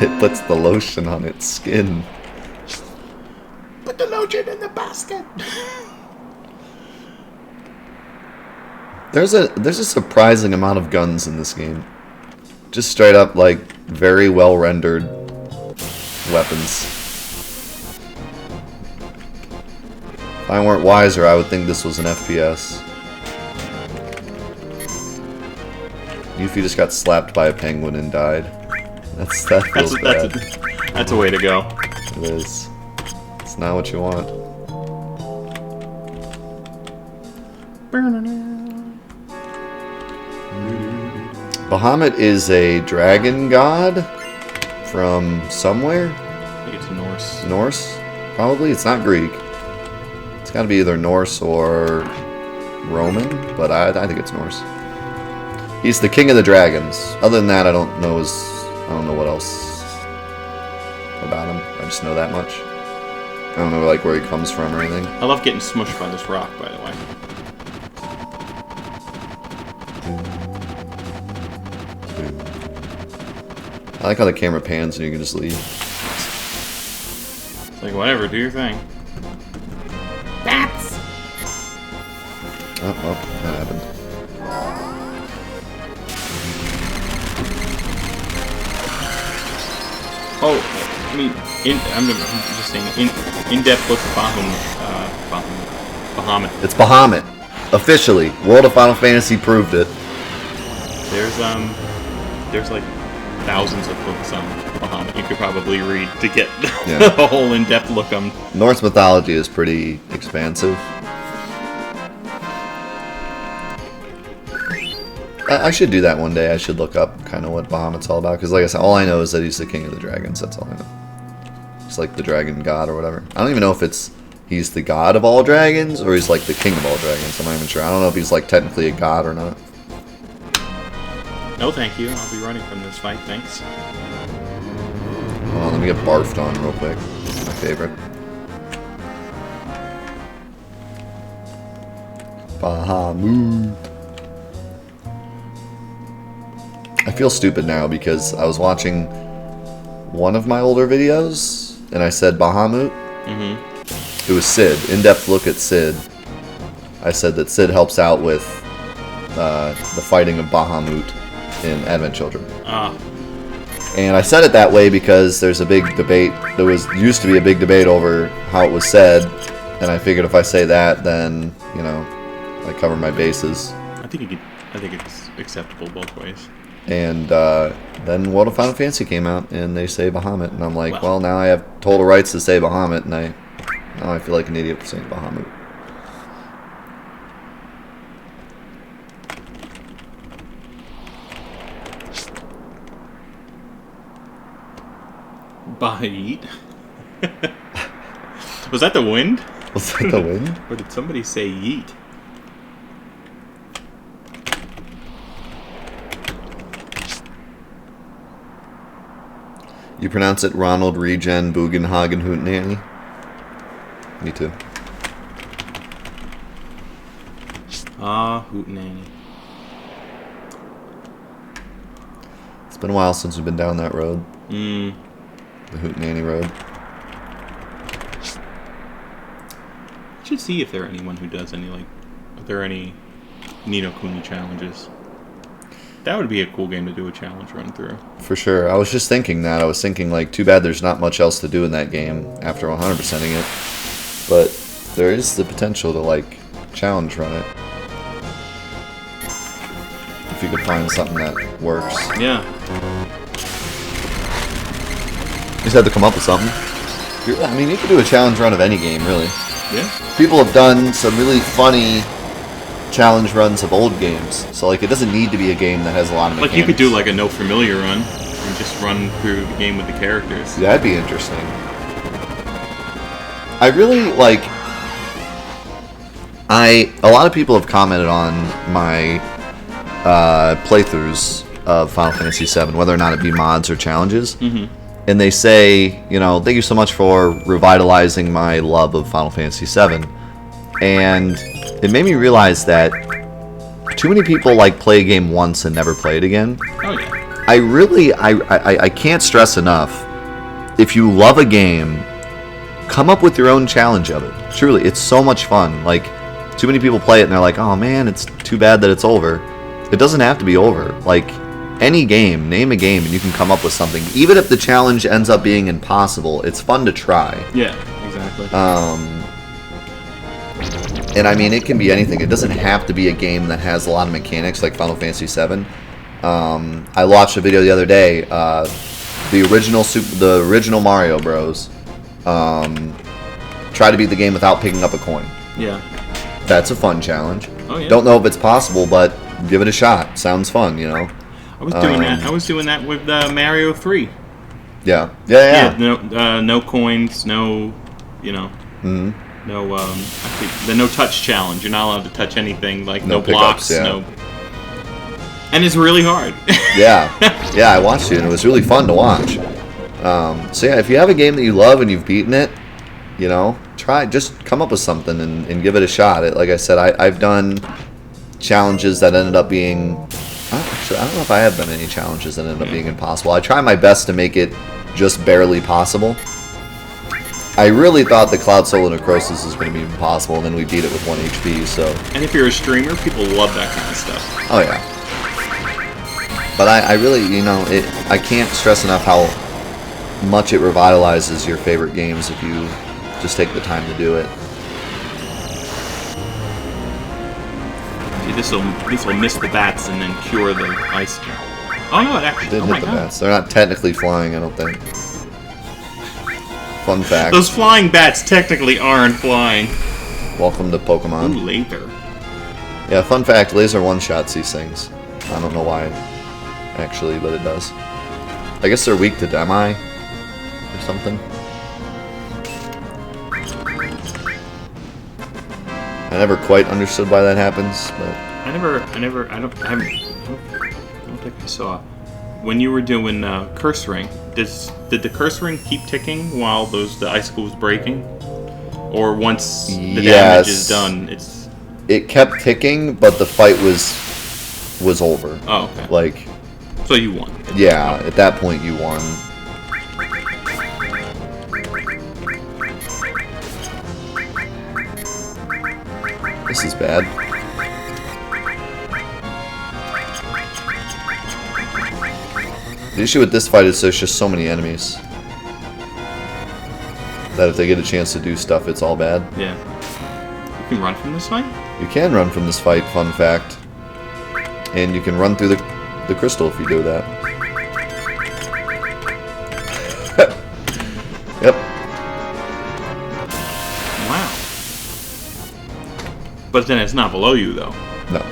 It puts the lotion on its skin. Put the lotion in the basket. There's a surprising amount of guns in this game. Just straight up, like, very well rendered weapons. If I weren't wiser, I would think this was an FPS. Yuffie just got slapped by a penguin and died. That feels bad. That's a way to go. It is. It's not what you want. Bahamut is a dragon god from somewhere. I think it's Norse. Norse? Probably. It's not Greek. It's got to be either Norse or Roman, but I think it's Norse. He's the king of the dragons. Other than that, I don't know what else about him. I just know that much. I don't know like where he comes from or anything. I love getting smushed by this rock, by the way. I like how the camera pans and you can just leave. It's like, whatever, do your thing. Bats! Oh, well, that happened. Oh, I mean, I'm just saying, in-depth look at Bahamut. It's Bahamut. Officially. World of Final Fantasy proved it. There's like thousands of books on Bahamut you could probably read to get Yeah. a whole in-depth look on. Norse mythology is pretty expansive. I should do that one day. I should look up kind of what Bahamut's all about. Because like I said, all I know is that he's the king of the dragons. That's all I know. He's like the dragon god or whatever. I don't even know if he's the god of all dragons or he's like the king of all dragons. I'm not even sure. I don't know if he's like technically a god or not. No, thank you. I'll be running from this fight. Thanks. Hold on, let me get barfed on real quick. My favorite. Bahamut. I feel stupid now because I was watching one of my older videos and I said Bahamut. Mm-hmm. It was Sid. In-depth look at Sid. I said that Sid helps out with the fighting of Bahamut in Advent Children. Ah. And I said it that way because there's a big debate. There used to be a big debate over how it was said, and I figured if I say that, then I cover my bases. I think it's acceptable both ways. And then World of Final Fantasy came out, and they say Bahamut, and I'm like, well, now I have total rights to say Bahamut, and now I feel like an idiot for saying Bahamut. Yeet. Was that the wind? Was that the wind? Or did somebody say yeet? You pronounce it Ronald Regen Bugenhagen Hootenanny? Me too. Ah, Hootenanny. It's been a while since we've been down that road. Mm. The Hootenanny Road. I should see if there are anyone who does any, if there are any Ni no Kuni challenges. That would be a cool game to do a challenge run through. For sure. I was just thinking that. I was thinking, too bad there's not much else to do in that game after 100%ing it. But There is the potential to, like, challenge run it. If you could find something that works. Yeah. You just had to come up with something. I mean, you could do a challenge run of any game, really. Yeah. People have done some really funny challenge runs of old games. So, like, it doesn't need to be a game that has a lot of mechanics. Like, you could do, like, a no familiar run and just run through the game with the characters. Yeah, that'd be interesting. I really, like... a lot of people have commented on my playthroughs of Final Fantasy VII, whether or not it be mods or challenges. Mm-hmm. And they say, you know, thank you so much for revitalizing my love of Final Fantasy VII. And it made me realize that too many people, like, play a game once and never play it again. Oh, yeah. I can't stress enough, if you love a game, come up with your own challenge of it. Truly, it's so much fun. Like, too many people play it and they're like, oh man, it's too bad that it's over. It doesn't have to be over. Like, any game, name a game and you can come up with something. Even if the challenge ends up being impossible, it's fun to try. Yeah, exactly. And I mean, it can be anything. It doesn't have to be a game that has a lot of mechanics like Final Fantasy VII. I watched a video the other day. The original Mario Bros. Try to beat the game without picking up a coin. Yeah. That's a fun challenge. Oh, yeah. Don't know if it's possible, but give it a shot. Sounds fun, you know. I was doing that. I was doing that with Mario 3. Yeah. No coins. No, you know. Mm-hmm. No. Actually, the no touch challenge. You're not allowed to touch anything. Like No no blocks. pickups, yeah. No. And it's really hard. Yeah. I watched it, and it was really fun to watch. So yeah, if you have a game that you love and you've beaten it, you know, just come up with something and give it a shot. Like I said, I've done challenges that ended up being... Actually, I don't know if I have done any challenges that ended up being impossible. I try my best to make it just barely possible. I really thought the Cloud Soul Necrosis was going to be impossible, and then we beat it with 1 HP, so... And if you're a streamer, people love that kind of stuff. Oh, yeah. But I really, you know, I can't stress enough how much it revitalizes your favorite games if you just take the time to do it. See, this will miss the bats and then cure the ice. Oh no, it actually Didn't hit the bats. They're not technically flying, I don't think. Fun fact. Those flying bats technically aren't flying. Welcome to Pokemon. Ooh, laser. Yeah, fun fact, laser one-shots these things. I don't know why, actually, but it does. I guess they're weak to Demi or something. I never quite understood why that happens, but... I don't think I saw. When you were doing Curse Ring, did the Curse Ring keep ticking while the icicle was breaking? Or once the damage is done, it's... It kept ticking, but the fight was over. Oh, okay. Like... So you won. Yeah, at that point you won. This is bad. The issue with this fight is there's just so many enemies that if they get a chance to do stuff, it's all bad. Yeah. You can run from this fight? You can run from this fight, fun fact. And you can run through the crystal if you do that. Yep. Wow. But then it's not below you, though. No.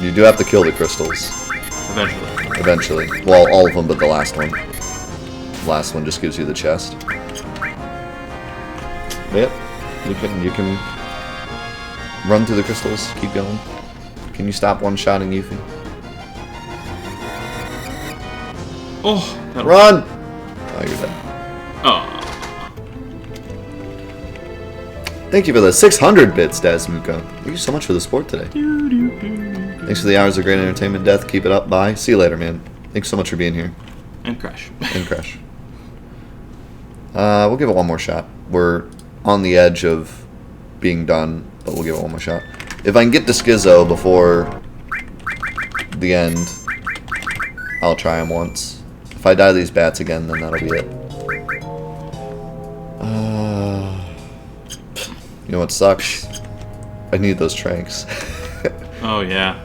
You do have to kill the crystals. Eventually. Well, all of them but the last one. The last one just gives you the chest. Yep. You can run through the crystals. Keep going. Can you stop one-shotting Yuffie? Oh! Run! Oh, you're dead. Oh. Thank you for the 600 bits, Dazmuka. Thank you so much for the support today. Thanks for the hours of great entertainment, Death. Keep it up. Bye. See you later, man. Thanks so much for being here. And Crash. And Crash. We'll give it one more shot. We're on the edge of being done, but we'll give it one more shot. If I can get to Schizo before the end, I'll try him once. If I die to these bats again, then that'll be it. You know what sucks? I need those tranks. Oh, yeah.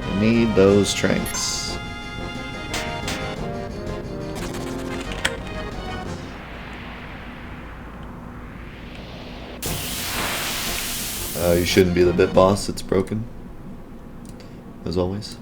I need those tranks. You shouldn't be the bit boss, it's broken. As always.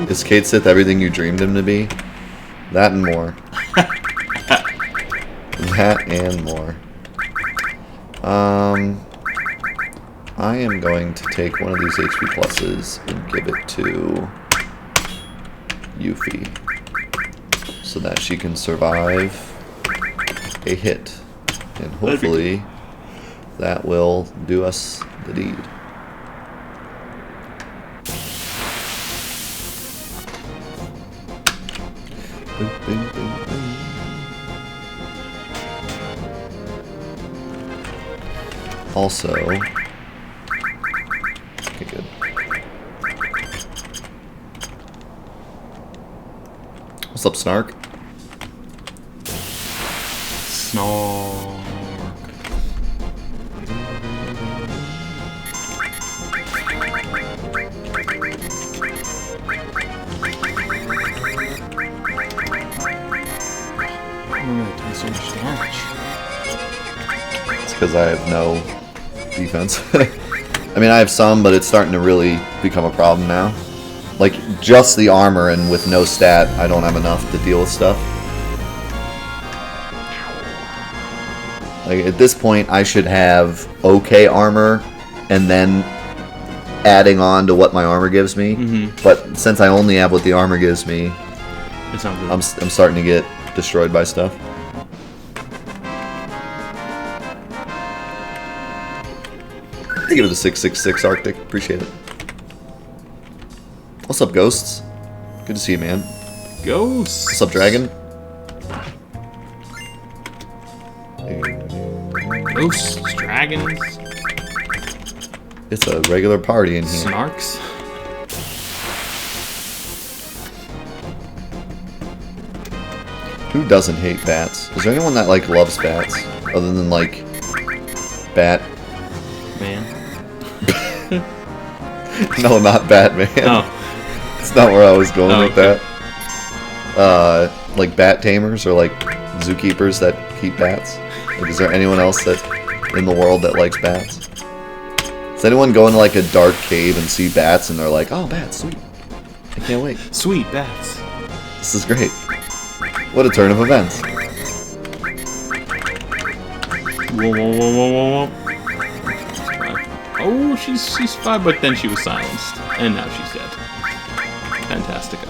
Is Kate Sith everything you dreamed him to be? That and more. That and more. I am going to take one of these HP pluses and give it to Yuffie so that she can survive a hit. And hopefully that will do us the deed. Also, okay, good. What's up, Snark? Snark. I'm gonna do so much damage. It's because I have no defense. I mean, I have some, but it's starting to really become a problem now. Like, just the armor and with no stat, I don't have enough to deal with stuff. Like, at this point, I should have okay armor and then adding on to what my armor gives me. Mm-hmm. But since I only have what the armor gives me, It's not good. I'm starting to get destroyed by stuff. Thank you for the 666 Arctic. Appreciate it. What's up, Ghosts? Good to see you, man. Ghosts. What's up, Dragon? Ghosts, dragons, It's a regular party in here. snarks. Who doesn't hate bats? Is there anyone that, like, loves bats? Other than, like, Bat? Man. No, not Batman. Oh. It's not where I was going with okay. that. Like bat tamers or like zookeepers that keep bats? Like, is there anyone else that in the world that likes bats? Does anyone go into like a dark cave and see bats and they're like, oh, bats, sweet. I can't wait. Sweet bats. This is great. What a turn of events. Whoa, whoa, whoa, whoa, whoa, whoa. Oh, she's fine, but then she was silenced. And now she's dead. Fantastico.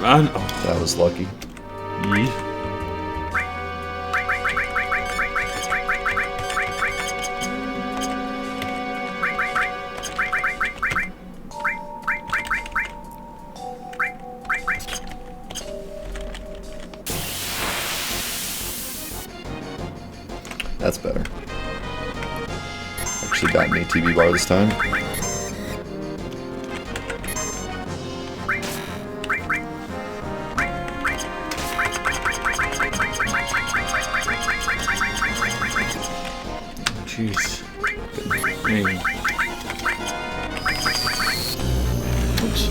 Run. Oh. That was lucky. Yeet. That's better. Actually got an ATV bar this time. Jeez. There you go. Oops.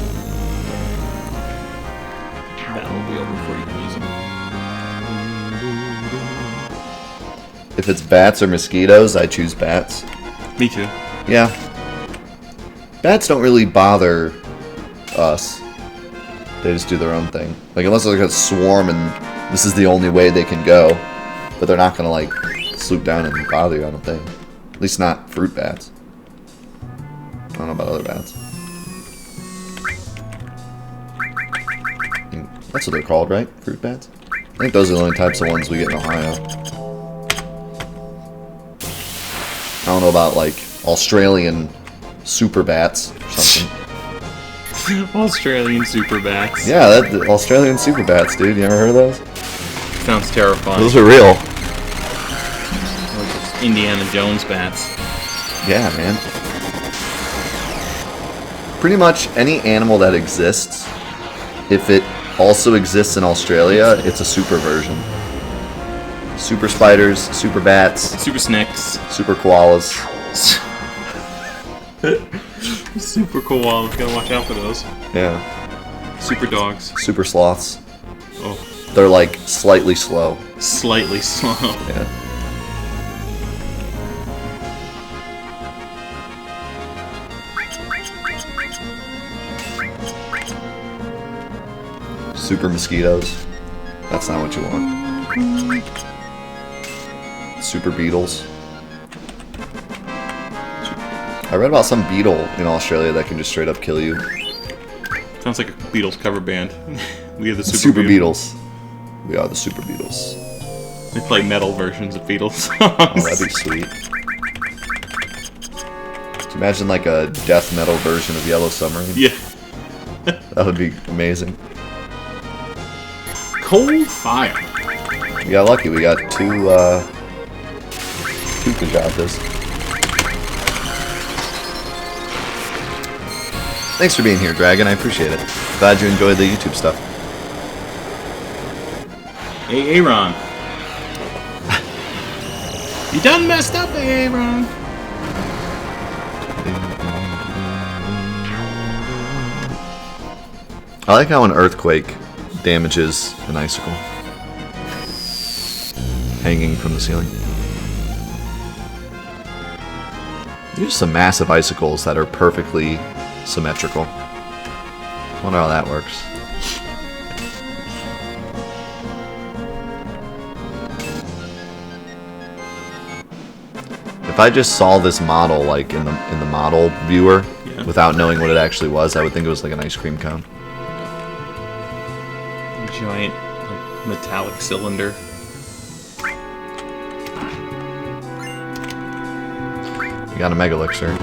That'll be over before you can use them. If it's bats or mosquitoes, I choose bats. Me too. Yeah. Bats don't really bother us. They just do their own thing. Like, unless they're like a swarm and this is the only way they can go. But they're not gonna, like, swoop down and bother you, I don't think. At least not fruit bats. I don't know about other bats. That's what they're called, right? Fruit bats? I think those are the only types of ones we get in Ohio. I don't know about, like, Australian super bats or something. Australian super bats. Yeah, the Australian super bats, dude. You ever heard of those? Sounds terrifying. Those are real. Like those Indiana Jones bats. Yeah, man. Pretty much any animal that exists, if it also exists in Australia, it's a super version. Super spiders, super bats, Super snakes. super koalas. Super koalas. Gotta watch out for those. Yeah. Super dogs. Super sloths. Oh, They're like slightly slow. slightly slow. Yeah. Super mosquitoes. That's not what you want. Super beetles. I read about some beetle in Australia that can just straight up kill you. Sounds like a Beatles cover band. We are the Super Beetles. We are the Super Beetles. They play metal versions of Beatles songs. Oh, that'd be sweet. Could you imagine like a death metal version of Yellow Submarine? Yeah. That would be amazing. Cold Fire. We got lucky. We got two Kajatas. Thanks for being here, Dragon. I appreciate it. Glad you enjoyed the YouTube stuff. Hey, Aaron. You done messed up, Aaron. I like how an earthquake damages an icicle hanging from the ceiling. There's some massive icicles that are perfectly symmetrical. Wonder how that works. If I just saw this model like in the model viewer without knowing what it actually was, I would think it was like an ice cream cone. Giant, like, metallic cylinder. We got a Mega Elixir.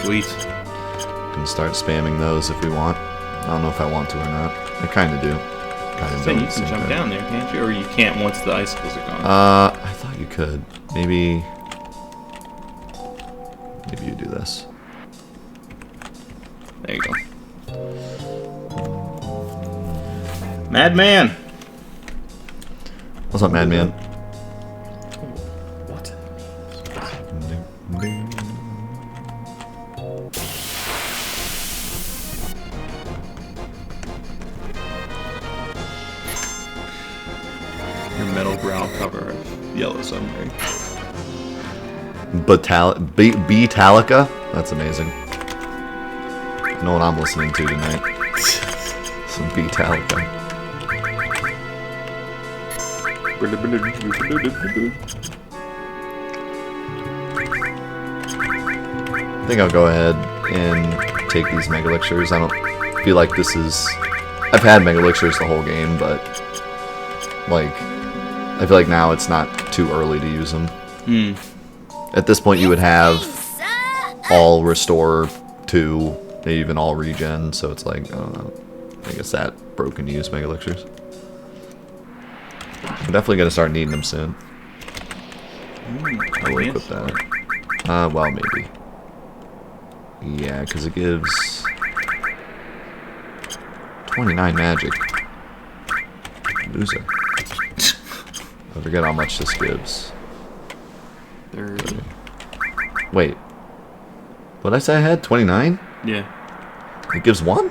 Sweet. We can start spamming those if we want. I don't know if I want to or not. I kind of do. Kind of So do. you can jump down there, can't you? Or you can't once the icicles are gone. I thought you could. Maybe you do this. There you go. Madman! What's up, Madman? What? Your metal ground cover of Yellow Submarine. Beatallica? That's amazing. You know what I'm listening to tonight? Some Beatallica. I think I'll go ahead and take these Mega Elixirs. I don't feel like this is... I've had Mega Elixirs the whole game, but... Like... I feel like now it's not too early to use them. At this point you would have all Restore 2, maybe even all Regen, so it's like, I don't know. I guess that broken to use Mega Elixirs. I'm definitely going to start needing them soon. I will equip that. Well, maybe. Yeah, because it gives 29 magic. Loser. I forget how much this gives. 30. Wait. What did I say I had? 29? Yeah. It gives 1?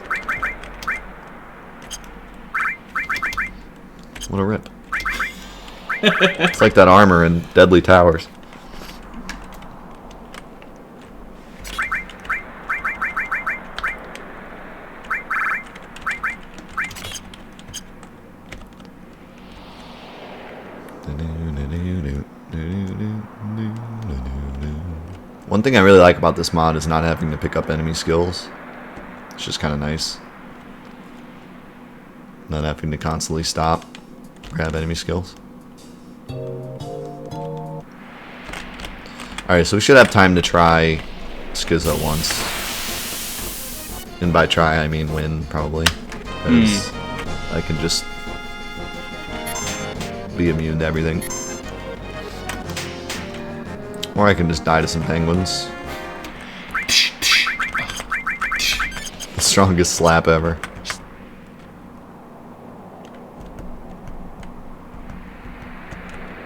What a rip. It's like that armor in Deadly Towers. One thing I really like about this mod is not having to pick up enemy skills. It's just kind of nice. Not having to constantly stop, grab enemy skills. Alright, so we should have time to try Schizo once. And by try, I mean win, probably. Because I can just be immune to everything. Or I can just die to some penguins. The strongest slap ever.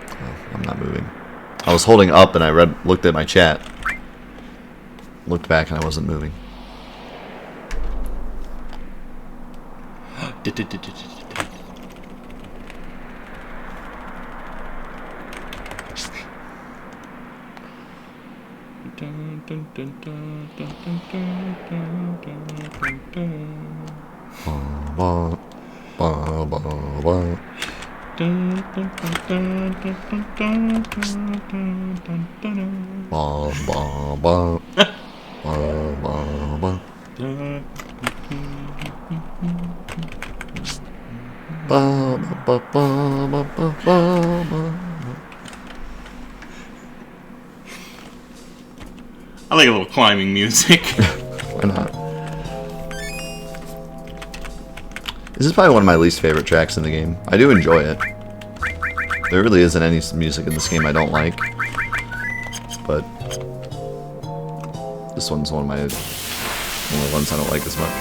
Oh, I'm not moving. I was holding up and I looked at my chat. Looked back and I wasn't moving. I like a little climbing music. Why not? This is probably one of my least favorite tracks in the game. I do enjoy it. There really isn't any music in this game I don't like. But this one's one of the ones I don't like as much.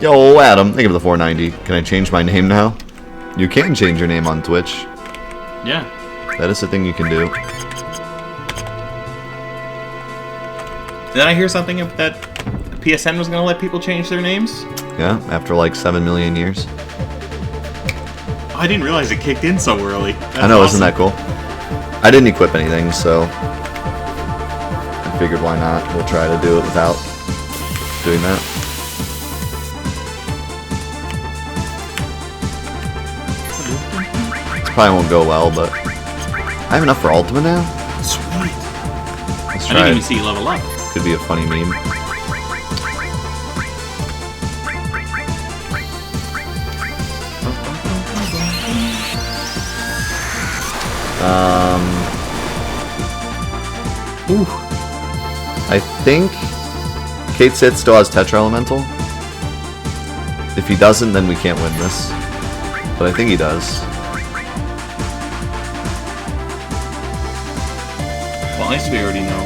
Yo, Adam, thank you for the 490. Can I change my name now? You can change your name on Twitch. Yeah. That is the thing you can do. Did I hear something that PSN was going to let people change their names? Yeah, after like 7 million years. I didn't realize it kicked in so early. That's I know, awesome. isn't that cool? I didn't equip anything, so I figured why not? We'll try to do it without doing that. This probably won't go well, but I have enough for Ultima now? Sweet. Let's I try didn't even it. see you level up. Could be a funny meme. Ooh. I think Kate Sit still has Tetra Elemental. If he doesn't, then we can't win this. But I think he does. Well, at least we already know.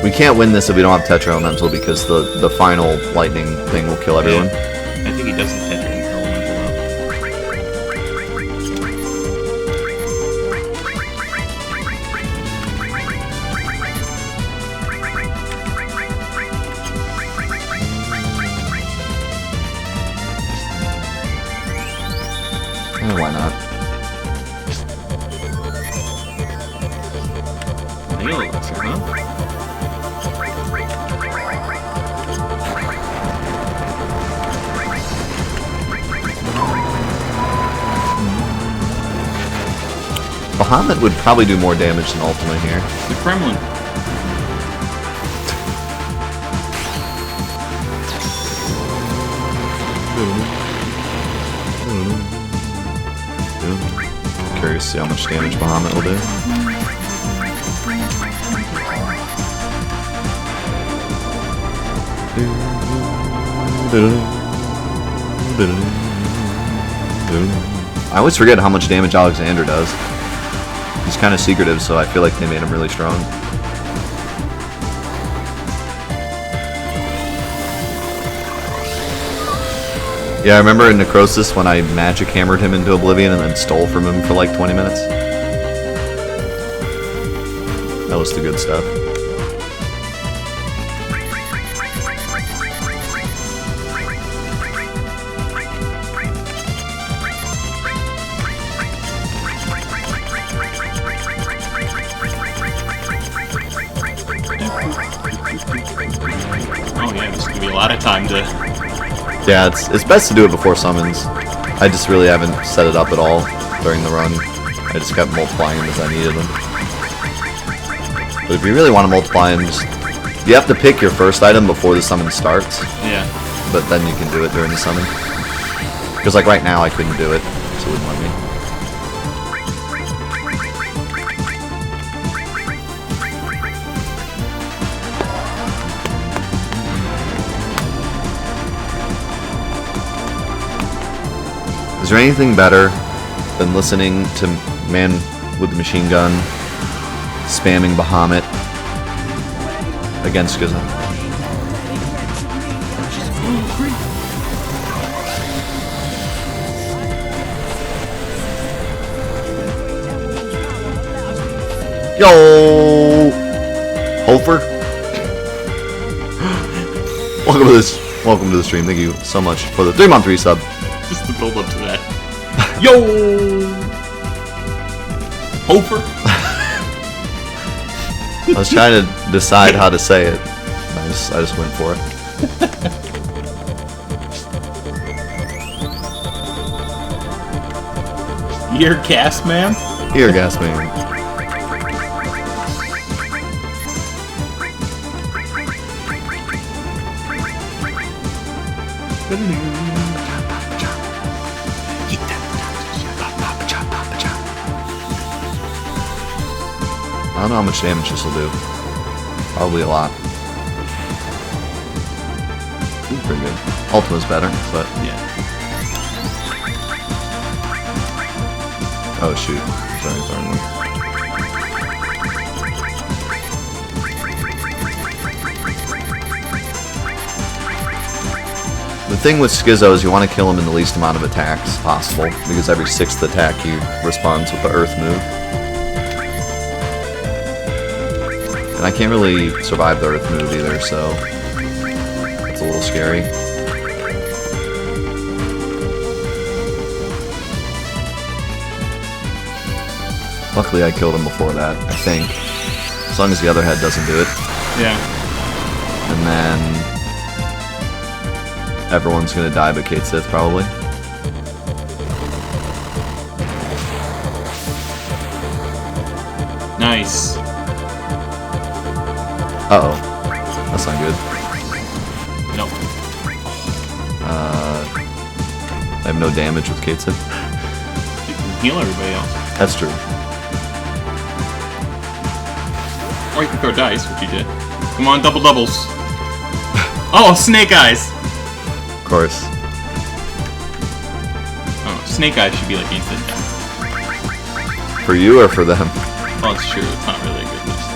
We can't win this if we don't have Tetra Elemental because the final lightning thing will kill everyone. Yeah. I think he doesn't Tetra Elemental Why not? Nail elixir, huh? Bahamut would probably do more damage than Ultima here. The Kremlin. Curious to see how much damage Bahamut will do. I always forget how much damage Alexander does. He's kind of secretive, so I feel like they made him really strong. Yeah, I remember in Necrosis when I magic hammered him into oblivion and then stole from him for like 20 minutes. That was the good stuff. Oh yeah, there's gonna be a lot of time to... Yeah, it's best to do it before summons. I just really haven't set it up at all during the run. I just kept multiplying them as I needed them. But if you really want to multiply them, you have to pick your first item before the summon starts. Yeah. But then you can do it during the summon. Because like right now I couldn't do it, so it wouldn't let me. there anything better than listening to Man with the Machine Gun spamming Bahamut against Skizzo? Yo, Hofer. Welcome to the stream. Thank you so much for the 3-month resub. Just to build up to that. Yo, Hofer. I was trying to decide how to say it. I just went for it. Ear gas man. Ear gas man. I don't know how much damage this will do. Probably a lot. Pretty good. Ultima's better, but Yeah. oh shoot. Sorry. The thing with Skizzo is you want to kill him in the least amount of attacks possible, because every 6th attack he responds with the Earth move. And I can't really survive the Earth move either, so it's a little scary. Luckily I killed him before that, I think. As long as the other head doesn't do it. Yeah. And then everyone's gonna die but Kate Sith, probably. Nice. Uh-oh. That's not good. Nope. I have no damage with Kate Sith. You can heal everybody else. That's true. Or you can throw dice, which you did. Come on, double doubles. Oh, Snake Eyes! Of course. Oh, Snake Eyes should be like instant death. For you or for them? Well, it's true. It's not really a good list.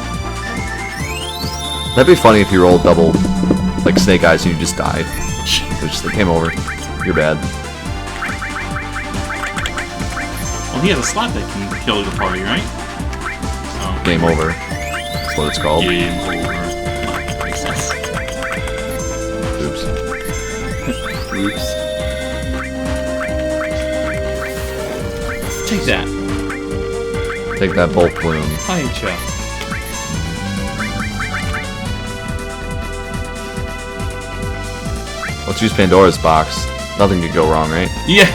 That'd be funny if you rolled double, like Snake Eyes, and you just died. It just came over. You're bad. Well, he has a slot that can kill the party, right? So, Game over. That's what it's called. game over. Makes sense. Oops. Oops. Take that. Take that bolt plume. Hi, Chuck. Let's use Pandora's box. Nothing could go wrong, right? Yeah.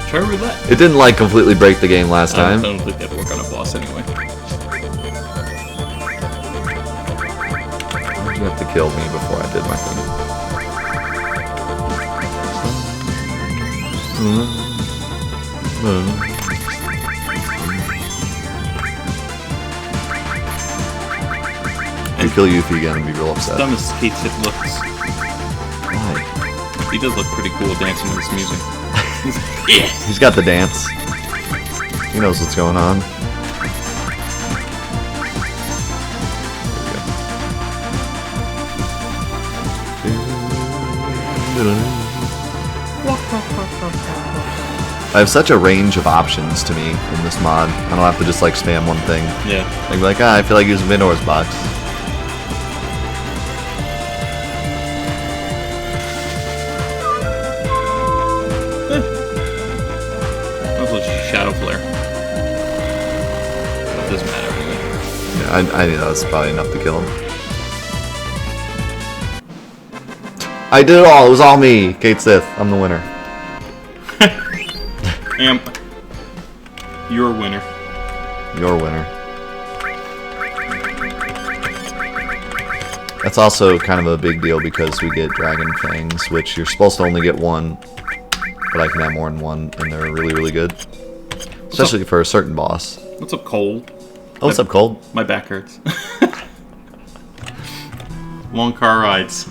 Try roulette. It didn't like completely break the game last I time. don't think that'd work on a boss anyway. You have to kill me before I did my thing. If you kill Yuffie again, I'd be real upset. Dumb as Kate Sith looks. Why? He does look pretty cool dancing with this music. Yeah. He's got the dance. He knows what's going on. I have such a range of options to me in this mod. I don't have to just like spam one thing. Yeah. I can be like, I feel like using Pandora's box. Also Shadow Flare. That doesn't matter anyway. Yeah, I think that's probably enough to kill him. I did it all. It was all me. Kate Sith. I'm the winner. Amp. Your winner. Your winner. That's also kind of a big deal because we get Dragon Fangs, which you're supposed to only get one, but I can have more than one, and they're really, really good. Especially for a certain boss. What's up, Cold? Oh, what's up, Cold? My back hurts. Long car rides.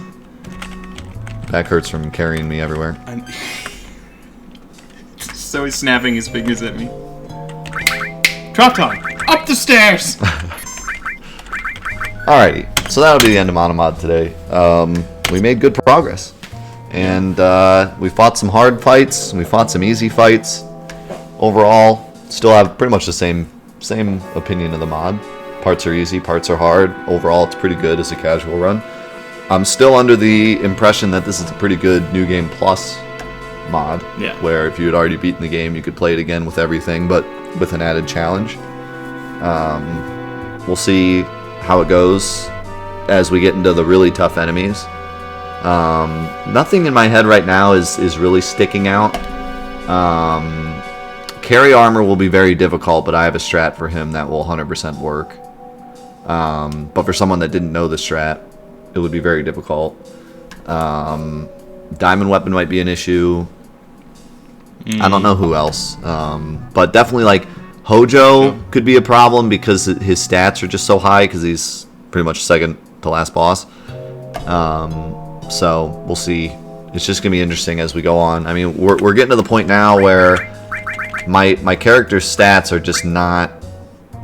Back hurts from carrying me everywhere. always snapping his fingers at me. Drop time! Up the stairs! Alrighty, so that'll be the end of MonoMod today. We made good progress. And we fought some hard fights, and we fought some easy fights. Overall, still have pretty much the same opinion of the mod. Parts are easy, parts are hard. Overall, it's pretty good as a casual run. I'm still under the impression that this is a pretty good New Game Plus mod. Yeah. Where if you had already beaten the game, you could play it again with everything, but with an added challenge. We'll see how it goes as we get into the really tough enemies. Nothing in my head right now is really sticking out. Carry armor will be very difficult, but I have a strat for him that will 100% work. But for someone that didn't know the strat, it would be very difficult. Diamond weapon might be an issue. I don't know who else. But definitely like Hojo could be a problem because his stats are just so high because he's pretty much second to last boss. So we'll see. It's just gonna be interesting as we go on. I mean, we're getting to the point now where my character's stats are just not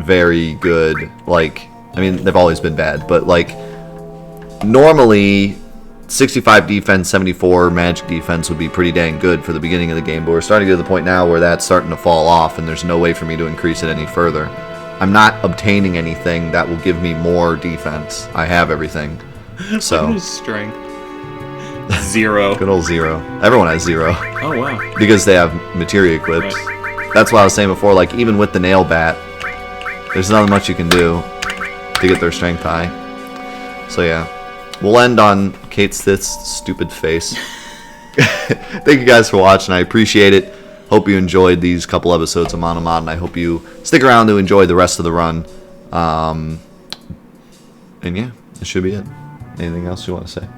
very good. Like, I mean, they've always been bad, but like normally 65 defense, 74 magic defense would be pretty dang good for the beginning of the game, but we're starting to get to the point now where that's starting to fall off and there's no way for me to increase it any further. I'm not obtaining anything that will give me more defense. I have everything. So Look at his strength. 0. good old 0. Everyone has 0 Oh, wow. because they have materia equipped. Right. That's what I was saying before, like even with the nail bat, there's not much you can do to get their strength high. So yeah. We'll end on Kate's this stupid face. Thank you guys for watching. I appreciate it. Hope you enjoyed these couple episodes of MonoMod, and I hope you stick around to enjoy the rest of the run. And yeah, that should be it. Anything else you want to say?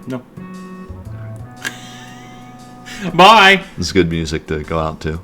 No. Bye! This is good music to go out to.